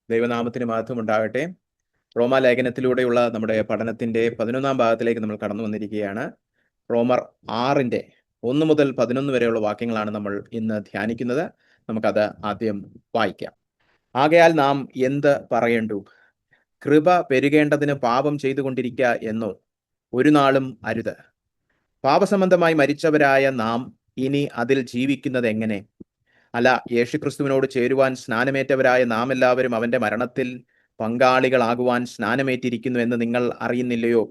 ദൈവനാമത്തിന് മഹത്വം ഉണ്ടാകട്ടെ. റോമാലേഖനത്തിലൂടെയുള്ള നമ്മുടെ പഠനത്തിന്റെ 11-ാം ഭാഗത്തിലേക്ക് നമ്മൾ കടന്നു വന്നിരിക്കുകയാണ്. റോമർ 6-ന്റെ 1 മുതൽ 11 വരെയുള്ള വാക്യങ്ങളാണ് നമ്മൾ ഇന്ന് ധ്യാനിക്കുന്നത്. നമുക്കത് ആദ്യം വായിക്കാം. ആകയാൽ നാം എന്ത് പറയേണ്ടു? കൃപ പെരുകേണ്ടതിന് പാപം ചെയ്തുകൊണ്ടിരിക്കുക എന്നോ? ഒരു നാളും അരുത്. പാപസംബന്ധമായി മരിച്ചവരായ നാം ഇനി അതിൽ ജീവിക്കുന്നത് എങ്ങനെ? അല്ല, യേശുക്രിസ്തുവിനോട് ചേരുവാൻ സ്നാനമേറ്റവരായ നാം എല്ലാവരും അവന്റെ മരണത്തിൽ പങ്കാളികളാകുവാൻ സ്നാനമേറ്റിരിക്കുന്നു എന്ന് നിങ്ങൾ അറിയുന്നില്ലയോ?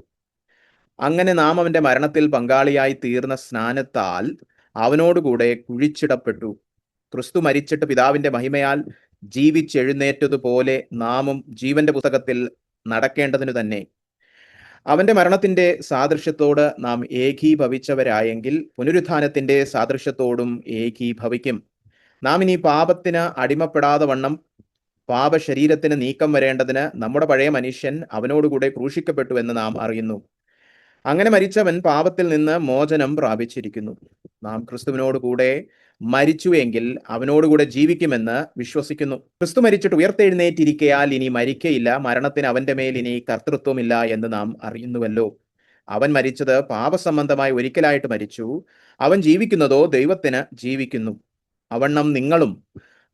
അങ്ങനെ നാം അവന്റെ മരണത്തിൽ പങ്കാളിയായി തീർന്ന സ്നാനത്താൽ അവനോടുകൂടെ കുഴിച്ചിടപ്പെട്ടു. ക്രിസ്തു മരിച്ചിട്ട് പിതാവിന്റെ മഹിമയാൽ ജീവിച്ചെഴുന്നേറ്റതുപോലെ നാമും ജീവന്റെ പുസ്തകത്തിൽ നടക്കേണ്ടതിനു തന്നെ അവന്റെ മരണത്തിന്റെ സാദൃശ്യത്തോട് നാം ഏകീഭവിച്ചവരായെങ്കിൽ പുനരുത്ഥാനത്തിന്റെ സാദൃശ്യത്തോടും ഏകീഭവിക്കും. നാം ഇനി പാപത്തിന് അടിമപ്പെടാതെ വണ്ണം പാപശരീരത്തിന് നീക്കം വരേണ്ടതിന് നമ്മുടെ പഴയ മനുഷ്യൻ അവനോടുകൂടെ ക്രൂശിക്കപ്പെട്ടു എന്ന് നാം അറിയുന്നു. അങ്ങനെ മരിച്ചവൻ പാപത്തിൽ നിന്ന് മോചനം പ്രാപിച്ചിരിക്കുന്നു. നാം ക്രിസ്തുവിനോട് കൂടെ മരിച്ചു എങ്കിൽ അവനോടുകൂടെ ജീവിക്കുമെന്ന് വിശ്വസിക്കുന്നു. ക്രിസ്തു മരിച്ചിട്ട് ഉയർത്തെഴുന്നേറ്റിരിക്കയാൽ ഇനി മരിക്കയില്ല, മരണത്തിന് അവന്റെ മേൽ ഇനി കർത്തൃത്വമില്ല എന്ന് നാം അറിയുന്നുവല്ലോ. അവൻ മരിച്ചത് പാപസംബന്ധമായി ഒരിക്കലായിട്ട് മരിച്ചു, അവൻ ജീവിക്കുന്നതോ ദൈവത്തിന് ജീവിക്കുന്നു. അവണ്ണം നിങ്ങളും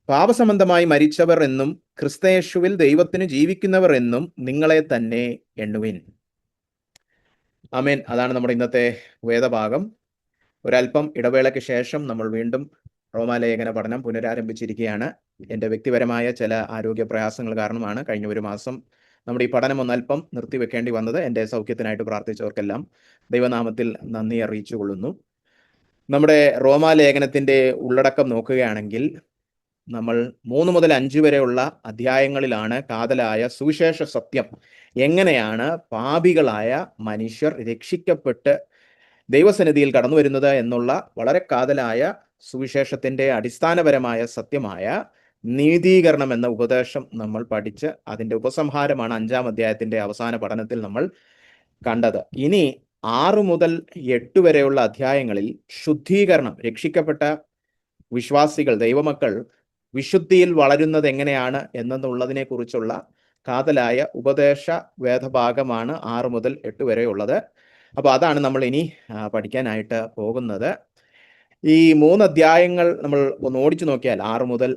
പാപസംബന്ധമായി മരിച്ചവർ എന്നും ക്രിസ്തയേശുവിൽ ദൈവത്തിന് ജീവിക്കുന്നവർ എന്നും നിങ്ങളെ തന്നെ എണ്ണുവിൻ. ആമേൻ. അതാണ് നമ്മുടെ ഇന്നത്തെ വേദഭാഗം. ഒരല്പം ഇടവേളയ്ക്ക് ശേഷം നമ്മൾ വീണ്ടും റോമാലേഖന പഠനം പുനരാരംഭിച്ചിരിക്കുകയാണ്. എൻ്റെ വ്യക്തിപരമായ ചില ആരോഗ്യ പ്രയാസങ്ങൾ കാരണമാണ് കഴിഞ്ഞ ഒരു മാസം നമ്മുടെ ഈ പഠനം ഒന്നല്പം നിർത്തിവെക്കേണ്ടി വന്നത്. എൻ്റെ സൗഖ്യത്തിനായിട്ട് പ്രാർത്ഥിച്ചവർക്കെല്ലാം ദൈവനാമത്തിൽ നന്ദി അറിയിച്ചു കൊള്ളുന്നു. നമ്മുടെ റോമാലേഖനത്തിൻ്റെ ഉള്ളടക്കം നോക്കുകയാണെങ്കിൽ നമ്മൾ 3 മുതൽ 5 വരെയുള്ള അധ്യായങ്ങളിലാണ് കാതലായ സുവിശേഷ സത്യം, എങ്ങനെയാണ് പാപികളായ മനുഷ്യർ രക്ഷിക്കപ്പെട്ട് ദൈവസന്നിധിയിൽ കടന്നു വരുന്നത് എന്നുള്ള വളരെ കാതലായ സുവിശേഷത്തിന്റെ അടിസ്ഥാനപരമായ സത്യമായ നീതീകരണം എന്ന ഉപദേശം നമ്മൾ പഠിച്ച് അതിന്റെ ഉപസംഹാരമാണ് 5-ാം അധ്യായത്തിന്റെ അവസാന പഠനത്തിൽ നമ്മൾ കണ്ടത്. ഇനി 6 മുതൽ 8 വരെയുള്ള അധ്യായങ്ങളിൽ ശുദ്ധീകരണം, രക്ഷിക്കപ്പെട്ട വിശ്വാസികൾ, ദൈവമക്കൾ വിശുദ്ധിയിൽ വളരുന്നത് എങ്ങനെയാണ് എന്നുള്ളതിനെ കുറിച്ചുള്ള കാതലായ ഉപദേശ വേദഭാഗമാണ് 6 മുതൽ 8 വരെയുള്ളത്. അപ്പോൾ അതാണ് നമ്മൾ ഇനി പഠിക്കാനായിട്ട് പോകുന്നത്. ഈ 3 അധ്യായങ്ങൾ നമ്മൾ ഒന്ന് ഓടിച്ചു നോക്കിയാൽ 6 മുതൽ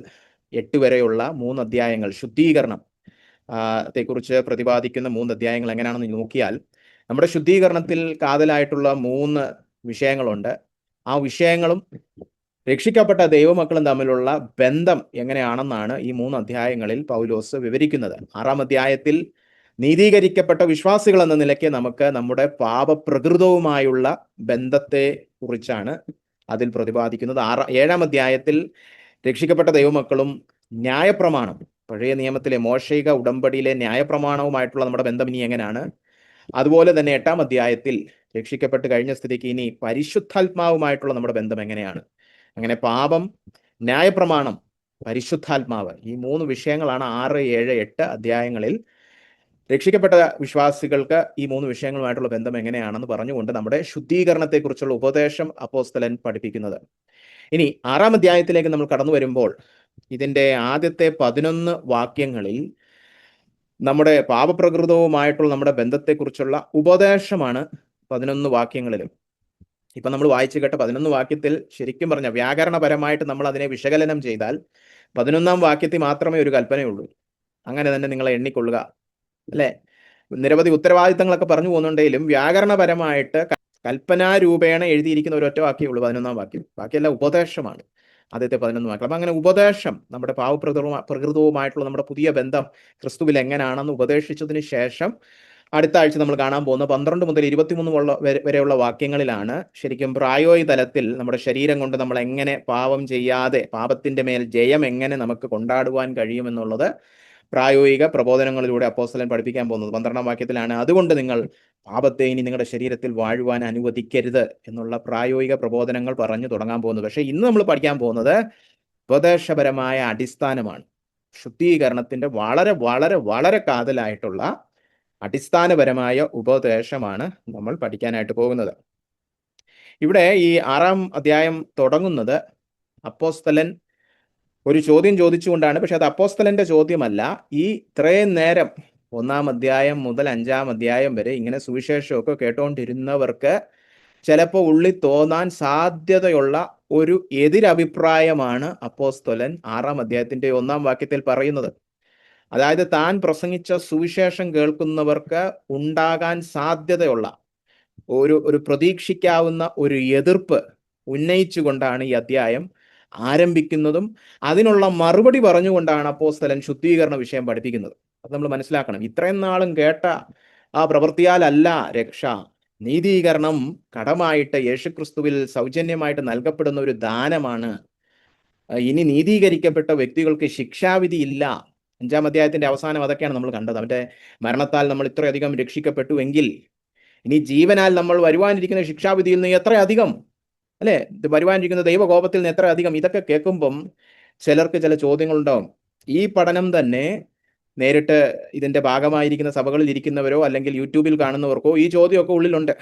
8 വരെയുള്ള 3 അധ്യായങ്ങൾ ശുദ്ധീകരണം ത്തെക്കുറിച്ച് പ്രതിപാദിക്കുന്ന 3 അധ്യായങ്ങൾ എങ്ങനെയാണെന്ന് നോക്കിയാൽ നമ്മുടെ ശുദ്ധീകരണത്തിൽ കാതലായിട്ടുള്ള 3 വിഷയങ്ങളുണ്ട്. ആ വിഷയങ്ങളും രക്ഷിക്കപ്പെട്ട ദൈവമക്കളും തമ്മിലുള്ള ബന്ധം എങ്ങനെയാണെന്നാണ് ഈ 3 അധ്യായങ്ങളിൽ പൗലോസ് വിവരിക്കുന്നത്. 6-ാം അധ്യായത്തിൽ നീതീകരിക്കപ്പെട്ട വിശ്വാസികൾ എന്ന നിലയ്ക്ക് നമുക്ക് നമ്മുടെ പാപപ്രകൃതവുമായുള്ള ബന്ധത്തെ കുറിച്ചാണ് അതിൽ പ്രതിപാദിക്കുന്നത്. 7-ാം അധ്യായത്തിൽ രക്ഷിക്കപ്പെട്ട ദൈവമക്കളും ന്യായപ്രമാണം, പഴയ നിയമത്തിലെ മോശയിക ഉടമ്പടിയിലെ ന്യായപ്രമാണവുമായിട്ടുള്ള നമ്മുടെ ബന്ധം ഇനി എങ്ങനെയാണ്. അതുപോലെ തന്നെ 8-ാം അധ്യായത്തിൽ രക്ഷിക്കപ്പെട്ട് കഴിഞ്ഞ സ്ഥിതിക്ക് ഇനി പരിശുദ്ധാത്മാവുമായിട്ടുള്ള നമ്മുടെ ബന്ധം എങ്ങനെയാണ്. അങ്ങനെ പാപം, ന്യായപ്രമാണം, പരിശുദ്ധാത്മാവ്, ഈ 3 വിഷയങ്ങളാണ് 6, 7, 8 അധ്യായങ്ങളിൽ രക്ഷിക്കപ്പെട്ട വിശ്വാസികൾക്ക് ഈ 3 വിഷയങ്ങളുമായിട്ടുള്ള ബന്ധം എങ്ങനെയാണെന്ന് പറഞ്ഞുകൊണ്ട് നമ്മുടെ ശുദ്ധീകരണത്തെക്കുറിച്ചുള്ള ഉപദേശം അപ്പോസ്തലൻ പഠിപ്പിക്കുന്നത്. ഇനി 6-ാം അധ്യായത്തിലേക്ക് നമ്മൾ കടന്നു വരുമ്പോൾ ഇതിൻ്റെ ആദ്യത്തെ 11 വാക്യങ്ങളിൽ നമ്മുടെ പാപപ്രകൃതവുമായിട്ടുള്ള നമ്മുടെ ബന്ധത്തെക്കുറിച്ചുള്ള ഉപദേശമാണ് 11 വാക്യങ്ങളിലും. ഇപ്പൊ നമ്മൾ വായിച്ചു കേട്ട 11 വാക്യത്തിൽ ശരിക്കും പറഞ്ഞ വ്യാകരണപരമായിട്ട് നമ്മൾ അതിനെ വിശകലനം ചെയ്താൽ 11-ാം വാക്യത്തിൽ മാത്രമേ ഒരു കൽപ്പനയുള്ളൂ, അങ്ങനെ തന്നെ നിങ്ങളെ എണ്ണിക്കൊള്ളുക, അല്ലെ? നിരവധി ഉത്തരവാദിത്തങ്ങളൊക്കെ പറഞ്ഞു പോകുന്നുണ്ടെങ്കിലും വ്യാകരണപരമായിട്ട് കൽപ്പനാരൂപേണ എഴുതിയിരിക്കുന്ന ഒരൊറ്റ വാക്യമേ ഉള്ളൂ 11-ാം വാക്യം. ബാക്കിയെല്ലാം ഉപദേശമാണ് ആദ്യത്തെ 11 വാക്യം. അപ്പം അങ്ങനെ ഉപദേശം, നമ്മുടെ പാവപ്രകൃതവുമായിട്ടുള്ള നമ്മുടെ പുതിയ ബന്ധം ക്രിസ്തുവിൽ എങ്ങനെയാണെന്ന് ഉപദേശിച്ചതിന് ശേഷം അടുത്ത ആഴ്ച നമ്മൾ കാണാൻ പോകുന്ന 12 മുതൽ 23 വരെയുള്ള വാക്യങ്ങളിലാണ് ശരിക്കും പ്രായോഗിക തലത്തിൽ നമ്മുടെ ശരീരം കൊണ്ട് നമ്മൾ എങ്ങനെ പാപം ചെയ്യാതെ പാപത്തിന്റെ മേൽ ജയം എങ്ങനെ നമുക്ക് കൊണ്ടാടുവാൻ കഴിയുമെന്നുള്ളത് പ്രായോഗിക പ്രബോധനങ്ങളിലൂടെ അപ്പോസ്തലൻ പഠിപ്പിക്കാൻ പോകുന്നത്. 12-ാം വാക്യത്തിലാണ് അതുകൊണ്ട് നിങ്ങൾ പാപത്തെ ഇനി നിങ്ങളുടെ ശരീരത്തിൽ വാഴുവാൻ അനുവദിക്കരുത് എന്നുള്ള പ്രായോഗിക പ്രബോധനങ്ങൾ പറഞ്ഞു തുടങ്ങാൻ പോകുന്നത്. പക്ഷേ ഇന്ന് നമ്മൾ പഠിക്കാൻ പോകുന്നത് ഉപദേശപരമായ അടിസ്ഥാനമാണ്. ശുദ്ധീകരണത്തിന്റെ വളരെ വളരെ വളരെ കാതലായിട്ടുള്ള അടിസ്ഥാനപരമായ ഉപദേശമാണ് നമ്മൾ പഠിക്കാനായിട്ട് പോകുന്നത്. ഇവിടെ ഈ 6-ാം അധ്യായം തുടങ്ങുന്നത് അപ്പോസ്തലൻ ഒരു ചോദ്യം ചോദിച്ചുകൊണ്ടാണ്. പക്ഷെ അത് അപ്പോസ്തലന്റെ ചോദ്യമല്ല. ഈ ഇത്രയും നേരം 1 അധ്യായം മുതൽ 5 അധ്യായം വരെ ഇങ്ങനെ സുവിശേഷമൊക്കെ കേട്ടോണ്ടിരുന്നവർക്ക് ചിലപ്പോൾ ഉള്ളിൽ തോന്നാൻ സാധ്യതയുള്ള ഒരു എതിരഭിപ്രായമാണ് അപ്പോസ്തലൻ 6 അധ്യായത്തിന്റെ 1 വാക്യത്തിൽ പറയുന്നത്. അതായത് താൻ പ്രസംഗിച്ച സുവിശേഷം കേൾക്കുന്നവർക്ക് ഉണ്ടാകാൻ സാധ്യതയുള്ള ഒരു പ്രതീക്ഷിക്കാവുന്ന ഒരു എതിർപ്പ് ഉന്നയിച്ചുകൊണ്ടാണ് ഈ അധ്യായം ആരംഭിക്കുന്നതും അതിനുള്ള മറുപടി പറഞ്ഞുകൊണ്ടാണ് അപ്പോസ്തലൻ ശുദ്ധീകരണ വിഷയം പഠിപ്പിക്കുന്നത്. അത് നമ്മൾ മനസ്സിലാക്കണം. ഇത്രയും നാളും കേട്ട ആ പ്രവൃത്തിയാലല്ല രക്ഷ, നീതീകരണം കടമായിട്ട് യേശുക്രിസ്തുവിൽ സൗജന്യമായിട്ട് നൽകപ്പെടുന്ന ഒരു ദാനമാണ്. ഇനി നീതീകരിക്കപ്പെട്ട വ്യക്തികൾക്ക് ശിക്ഷാവിധി ഇല്ല. 5 അധ്യായത്തിന്റെ അവസാനം അതൊക്കെയാണ് നമ്മൾ കണ്ടത്. അവന്റെ മരണത്താൽ നമ്മൾ ഇത്രയധികം രക്ഷിക്കപ്പെട്ടു എങ്കിൽ ഇനി ജീവനാൽ നമ്മൾ വരുവാനിരിക്കുന്ന ശിക്ഷാവിധിയിൽ നിന്ന് എത്രയധികം, അല്ലെ, ഇത് വരുവാനിരിക്കുന്ന ദൈവകോപത്തിൽ നിന്ന് എത്ര അധികം. ഇതൊക്കെ കേൾക്കുമ്പം ചിലർക്ക് ചില ചോദ്യങ്ങളുണ്ടാവും. ഈ പഠനം തന്നെ നേരിട്ട് ഇതിന്റെ ഭാഗമായിരിക്കുന്ന സഭകളിൽ ഇരിക്കുന്നവരോ അല്ലെങ്കിൽ യൂട്യൂബിൽ കാണുന്നവർക്കോ ഈ ചോദ്യമൊക്കെ ഉള്ളിലുണ്ട്.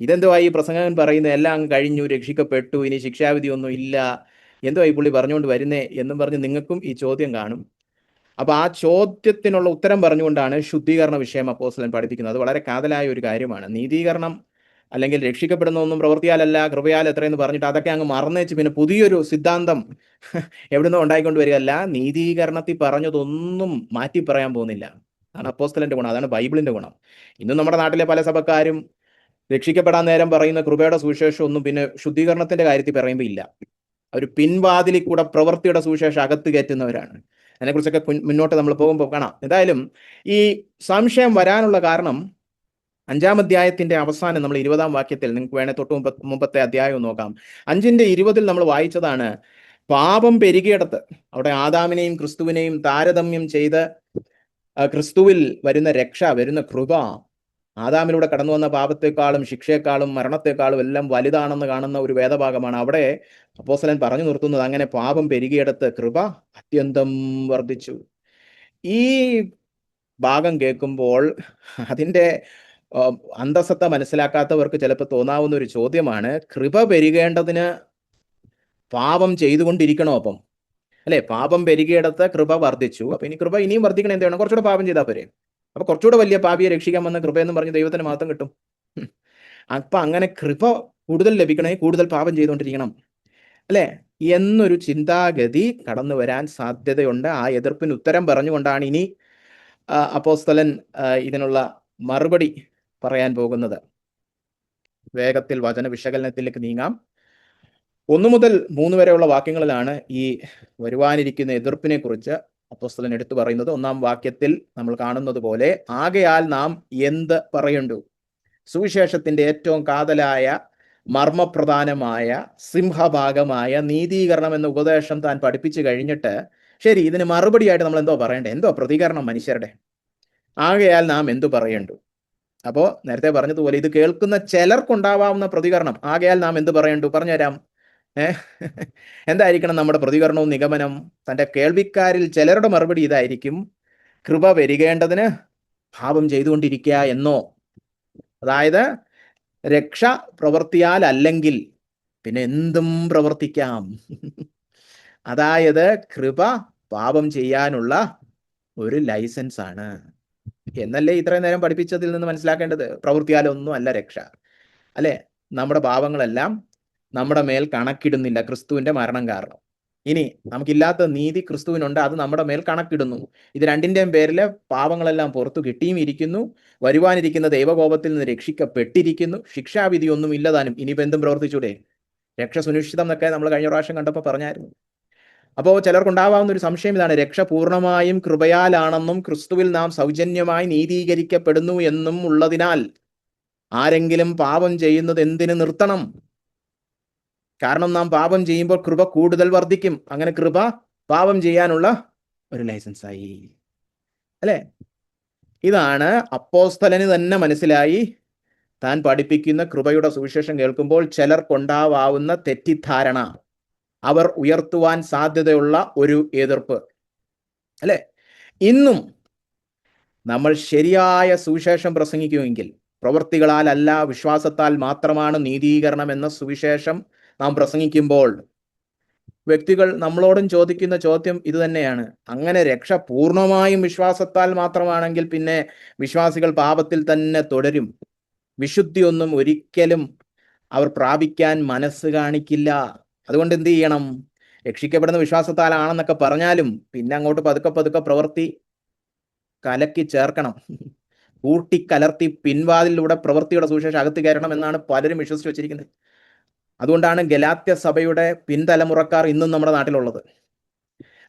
ഇതെന്തുവാ ഈ പ്രസംഗകൻ പറയുന്നത്, എല്ലാം അങ്ങ് കഴിഞ്ഞു, രക്ഷിക്കപ്പെട്ടു, ഇനി ശിക്ഷാവിധി ഒന്നും ഇല്ല, എന്തുവാ ഈ പുള്ളി പറഞ്ഞുകൊണ്ട് വരുന്നേ എന്നും പറഞ്ഞ് നിങ്ങൾക്കും ഈ ചോദ്യം കാണും. അപ്പൊ ആ ചോദ്യത്തിനുള്ള ഉത്തരം പറഞ്ഞുകൊണ്ടാണ് ശുദ്ധീകരണ വിഷയം അപ്പോസ്തലൻ പഠിപ്പിക്കുന്നത്. അത് വളരെ കാതലായ ഒരു കാര്യമാണ്. നീതീകരണം അല്ലെങ്കിൽ രക്ഷിക്കപ്പെടുന്ന ഒന്നും പ്രവൃത്തിയാലല്ല കൃപയാൽ എത്രയെന്ന് പറഞ്ഞിട്ട് അതൊക്കെ അങ്ങ് മറന്നേച്ച് പിന്നെ പുതിയൊരു സിദ്ധാന്തം എവിടുന്നോ ഉണ്ടായിക്കൊണ്ട് വരികയല്ല. നീതീകരണത്തിൽ പറഞ്ഞതൊന്നും മാറ്റി പറയാൻ പോകുന്നില്ല. അതാണ് അപ്പോസ്തലന്റെ ഗുണം, അതാണ് ബൈബിളിന്റെ ഗുണം. ഇന്നും നമ്മുടെ നാട്ടിലെ പല സഭക്കാരും രക്ഷിക്കപ്പെടാൻ നേരം പറയുന്ന കൃപയുടെ സുവിശേഷം ഒന്നും പിന്നെ ശുദ്ധീകരണത്തിന്റെ കാര്യത്തിൽ പറയുമ്പോൾ ഇല്ല. അവർ പിൻവാതിലിൽ കൂടെ പ്രവൃത്തിയുടെ സുവിശേഷം അകത്ത് കയറ്റുന്നവരാണ്. അതിനെക്കുറിച്ചൊക്കെ മുന്നോട്ട് നമ്മൾ പോകുമ്പോൾ കാണാം. എന്തായാലും ഈ സംശയം വരാനുള്ള കാരണം 5 അധ്യായത്തിന്റെ അവസാനം നമ്മൾ 20 വാക്യത്തിൽ, നിങ്ങൾക്ക് വേണേൽ തൊട്ട് മുമ്പത്തെ അധ്യായം നോക്കാം. 5:20 നമ്മൾ വായിച്ചതാണ്, പാപം പെരുകിയിടത്ത്, അവിടെ ആദാമിനെയും ക്രിസ്തുവിനെയും താരതമ്യം ചെയ്ത് ക്രിസ്തുവിൽ വരുന്ന രക്ഷ, വരുന്ന കൃപ ആദാമിലൂടെ കടന്നു വന്ന പാപത്തെക്കാളും ശിക്ഷയെക്കാളും മരണത്തെക്കാളും എല്ലാം വലുതാണെന്ന് കാണുന്ന ഒരു വേദഭാഗമാണ്. അവിടെ അപ്പോസ്തലൻ പറഞ്ഞു നിർത്തുന്നത് അങ്ങനെ പാപം പെരുകിയിടത്ത് കൃപ അത്യന്തം വർദ്ധിച്ചു. ഈ ഭാഗം കേൾക്കുമ്പോൾ അതിൻ്റെ അന്തസത്ത മനസ്സിലാക്കാത്തവർക്ക് ചിലപ്പോൾ തോന്നാവുന്ന ഒരു ചോദ്യമാണ്, കൃപ പെരുകേണ്ടതിന് പാപം ചെയ്തുകൊണ്ടിരിക്കണോ? അപ്പം അല്ലെ, പാപം പെരുകിയിടത്ത് കൃപ വർദ്ധിച്ചു, അപ്പൊ ഇനി കൃപ ഇനിയും വർദ്ധിക്കണം, എന്ത് വേണം? കുറച്ചുകൂടെ പാപം ചെയ്താൽ പോരെ. അപ്പൊ കുറച്ചുകൂടെ വലിയ പാപിയെ രക്ഷിക്കാൻ വന്ന കൃപയെന്ന് പറഞ്ഞ് ദൈവത്തിന് മാത്രം കിട്ടും. അപ്പൊ അങ്ങനെ കൃപ കൂടുതൽ ലഭിക്കണമെങ്കിൽ കൂടുതൽ പാപം ചെയ്തുകൊണ്ടിരിക്കണം, അല്ലെ, എന്നൊരു ചിന്താഗതി കടന്നു വരാൻ സാധ്യതയുണ്ട്. ആ എതിർപ്പിന് ഉത്തരം പറഞ്ഞുകൊണ്ടാണ് ഇനി അപ്പോസ്തലൻ ഇതിനുള്ള മറുപടി പറയാൻ പോകുന്നത്. വേഗത്തിൽ വചന വിശകലനത്തിലേക്ക് നീങ്ങാം. 1 മുതൽ 3 വരെയുള്ള വാക്യങ്ങളിലാണ് ഈ വരുവാനിരിക്കുന്ന എതിർപ്പിനെ കുറിച്ച് അപ്പോസ്തലൻ എടുത്തു പറയുന്നത്. 1 വാക്യത്തിൽ നമ്മൾ കാണുന്നത് പോലെ, ആകയാൽ നാം എന്ത് പറയണ്ടു? സുവിശേഷത്തിന്റെ ഏറ്റവും കാതലായ മർമ്മപ്രധാനമായ സിംഹഭാഗമായ നീതീകരണം എന്ന ഉപദേശം താൻ പഠിപ്പിച്ചു കഴിഞ്ഞിട്ട്, ശരി, ഇതിന് മറുപടിയായിട്ട് നമ്മൾ എന്തോ പറയണ്ടേ? എന്തോ പ്രതികരണം മനുഷ്യരുടെ? ആകയാൽ നാം എന്തു പറയണ്ടു? അപ്പോ നേരത്തെ പറഞ്ഞതുപോലെ ഇത് കേൾക്കുന്ന ചിലർക്കുണ്ടാവാവുന്ന പ്രതികരണം, ആകയാൽ നാം എന്ത് പറയണ്ടു, പറഞ്ഞുതരാം. എന്തായിരിക്കണം നമ്മുടെ പ്രതികരണവും നിഗമനം? തൻ്റെ കേൾവിക്കാരിൽ ചിലരുടെ മറുപടി ഇതായിരിക്കും, കൃപ വരികേണ്ടതിന് പാപം ചെയ്തുകൊണ്ടിരിക്കുക എന്നോ, അതായത് രക്ഷ പ്രവർത്തിയാൽ അല്ലെങ്കിൽ പിന്നെ എന്തും പ്രവർത്തിക്കാം. അതായത് കൃപ പാപം ചെയ്യാനുള്ള ഒരു ലൈസൻസ് ആണ് എന്നല്ലേ ഇത്രയും നേരം പഠിപ്പിച്ചതിൽ നിന്ന് മനസ്സിലാക്കേണ്ടത്. പ്രവൃത്തിയാലൊന്നും അല്ല രക്ഷ, അല്ലെ. നമ്മുടെ പാപങ്ങളെല്ലാം നമ്മുടെ മേൽ കണക്കിടുന്നില്ല ക്രിസ്തുവിന്റെ മരണം കാരണം. ഇനി നമുക്കില്ലാത്ത നീതി ക്രിസ്തുവിനുണ്ട്, അത് നമ്മുടെ മേൽ കണക്കിടുന്നു. ഇത് രണ്ടിന്റെയും പേരിൽ പാപങ്ങളെല്ലാം പുറത്തു കിട്ടിയും ഇരിക്കുന്നു, വരുവാനിരിക്കുന്ന ദൈവകോപത്തിൽ നിന്ന് രക്ഷിക്കപ്പെട്ടിരിക്കുന്നു, ശിക്ഷാവിധി ഒന്നും ഇല്ലതാനും. ഇനിയിപ്പോൾ എന്തും പ്രവർത്തിച്ചൂടെ? രക്ഷ സുനിശ്ചിതം എന്നൊക്കെ നമ്മൾ കഴിഞ്ഞ പ്രാവശ്യം കണ്ടപ്പോൾ പറഞ്ഞായിരുന്നു. അപ്പോൾ ചിലർക്കുണ്ടാവാവുന്ന ഒരു സംശയം ഇതാണ്, രക്ഷ പൂർണ്ണമായും കൃപയാലാണെന്നും ക്രിസ്തുവിൽ നാം സൗജന്യമായി നീതീകരിക്കപ്പെടുന്നു എന്നും ഉള്ളതിനാൽ ആരെങ്കിലും പാപം ചെയ്യുന്നത് എന്തിനു നിർത്തണം? കാരണം നാം പാപം ചെയ്യുമ്പോൾ കൃപ കൂടുതൽ വർദ്ധിക്കും. അങ്ങനെ കൃപ പാപം ചെയ്യാനുള്ള ഒരു ലൈസൻസായി, അല്ലെ. ഇതാണ് അപ്പോസ്തലന് തന്നെ മനസ്സിലായി. താൻ പഠിപ്പിക്കുന്ന കൃപയുടെ സുവിശേഷം കേൾക്കുമ്പോൾ ചിലർക്കുണ്ടാവാവുന്ന തെറ്റിദ്ധാരണ, അവർ ഉയർത്തുവാൻ സാധ്യതയുള്ള ഒരു എതിർപ്പ്, അല്ലെ. ഇന്നും നമ്മൾ ശരിയായ സുവിശേഷം പ്രസംഗിക്കുമെങ്കിൽ, പ്രവൃത്തികളാൽ അല്ല വിശ്വാസത്താൽ മാത്രമാണ് നീതീകരണം എന്ന സുവിശേഷം നാം പ്രസംഗിക്കുമ്പോൾ, വ്യക്തികൾ നമ്മളോടും ചോദിക്കുന്ന ചോദ്യം ഇത് തന്നെയാണ്. അങ്ങനെ രക്ഷ പൂർണ്ണമായും വിശ്വാസത്താൽ മാത്രമാണെങ്കിൽ പിന്നെ വിശ്വാസികൾ പാപത്തിൽ തന്നെ തുടരും. വിശുദ്ധിയൊന്നും ഒരിക്കലും അവർ പ്രാപിക്കാൻ മനസ്സ് കാണിക്കില്ല. അതുകൊണ്ട് എന്ത് ചെയ്യണം? രക്ഷിക്കപ്പെടുന്ന വിശ്വാസത്താലാണെന്നൊക്കെ പറഞ്ഞാലും പിന്നെ അങ്ങോട്ട് പതുക്കെ പതുക്കെ പ്രവൃത്തി കലക്കി ചേർക്കണം. കൂട്ടിക്കലർത്തി പിൻവാതിലൂടെ പ്രവൃത്തിയുടെ സുവിശേഷം അകത്ത് കയറണം എന്നാണ് പലരും വിശ്വസിച്ച് വെച്ചിരിക്കുന്നത്. അതുകൊണ്ടാണ് ഗലാത്യ സഭയുടെ പിൻതലമുറക്കാർ ഇന്നും നമ്മുടെ നാട്ടിലുള്ളത്.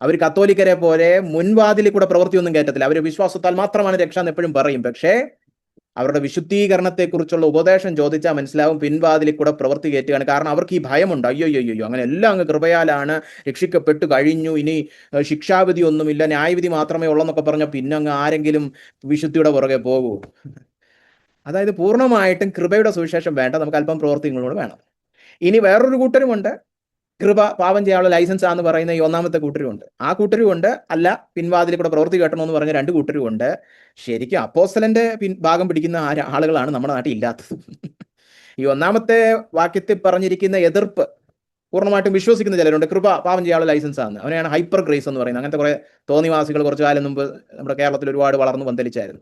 അവർ കത്തോലിക്കരെ പോലെ മുൻവാതിലിൽ കൂടെ പ്രവൃത്തിയൊന്നും കയറ്റത്തില്ല. അവർ വിശ്വാസത്താൽ മാത്രമാണ് രക്ഷ എന്ന് എപ്പോഴും പറയും. പക്ഷേ അവരുടെ വിശുദ്ധീകരണത്തെക്കുറിച്ചുള്ള ഉപദേശം ചോദിച്ചാൽ മനസ്സിലാവും പിൻവാതിലിൽ കൂടെ പ്രവൃത്തി കയറ്റുകയാണ്. കാരണം അവർക്ക് ഈ ഭയമുണ്ട്. അയ്യോ അങ്ങനെ എല്ലാം അങ്ങ് കൃപയാലാണ്, രക്ഷിക്കപ്പെട്ടു കഴിഞ്ഞു, ഇനി ശിക്ഷാവിധി ഒന്നുമില്ല, ന്യായവിധി മാത്രമേ ഉള്ളെന്നൊക്കെ പറഞ്ഞാൽ പിന്നെ അങ്ങ് ആരെങ്കിലും വിശുദ്ധിയുടെ പുറകെ പോകൂ? അതായത് പൂർണ്ണമായിട്ടും കൃപയുടെ സുവിശേഷം വേണ്ട, നമുക്ക് അല്പം പ്രവൃത്തികളോട് വേണം. ഇനി വേറൊരു കൂട്ടരുമുണ്ട്, കൃപ പാപം ചെയ്യാനുള്ള ലൈസൻസ് ആണെന്ന് പറയുന്ന ഈ ഒന്നാമത്തെ കൂട്ടരുമുണ്ട്. ആ കൂട്ടരുമുണ്ട്, അല്ല പിൻവാതിൽ കൂടെ പ്രവൃത്തി കേട്ടണമെന്ന് പറഞ്ഞ രണ്ട് കൂട്ടരുമുണ്ട്. ശരിക്കും അപ്പോസ്തലന്റെ ഭാഗം പിടിക്കുന്ന ആളുകളാണ് നമ്മുടെ നാട്ടിൽ ഇല്ലാത്തത്. ഈ ഒന്നാമത്തെ വാക്യത്തിൽ പറഞ്ഞിരിക്കുന്ന എതിർപ്പ് പൂർണ്ണമായിട്ടും വിശ്വസിക്കുന്ന ചിലരുണ്ട്. കൃപ പാപം ചെയ്യാനുള്ള ലൈസൻസ് ആണ്, അവനെയാണ് ഹൈപ്പർ ഗ്രേസ് എന്ന് പറയുന്നത്. അങ്ങനത്തെ കുറെ തോന്നിവാസികൾ കുറച്ചു കാലം മുമ്പ് നമ്മുടെ കേരളത്തിൽ ഒരുപാട് വളർന്നു പന്തലിച്ചായിരുന്നു.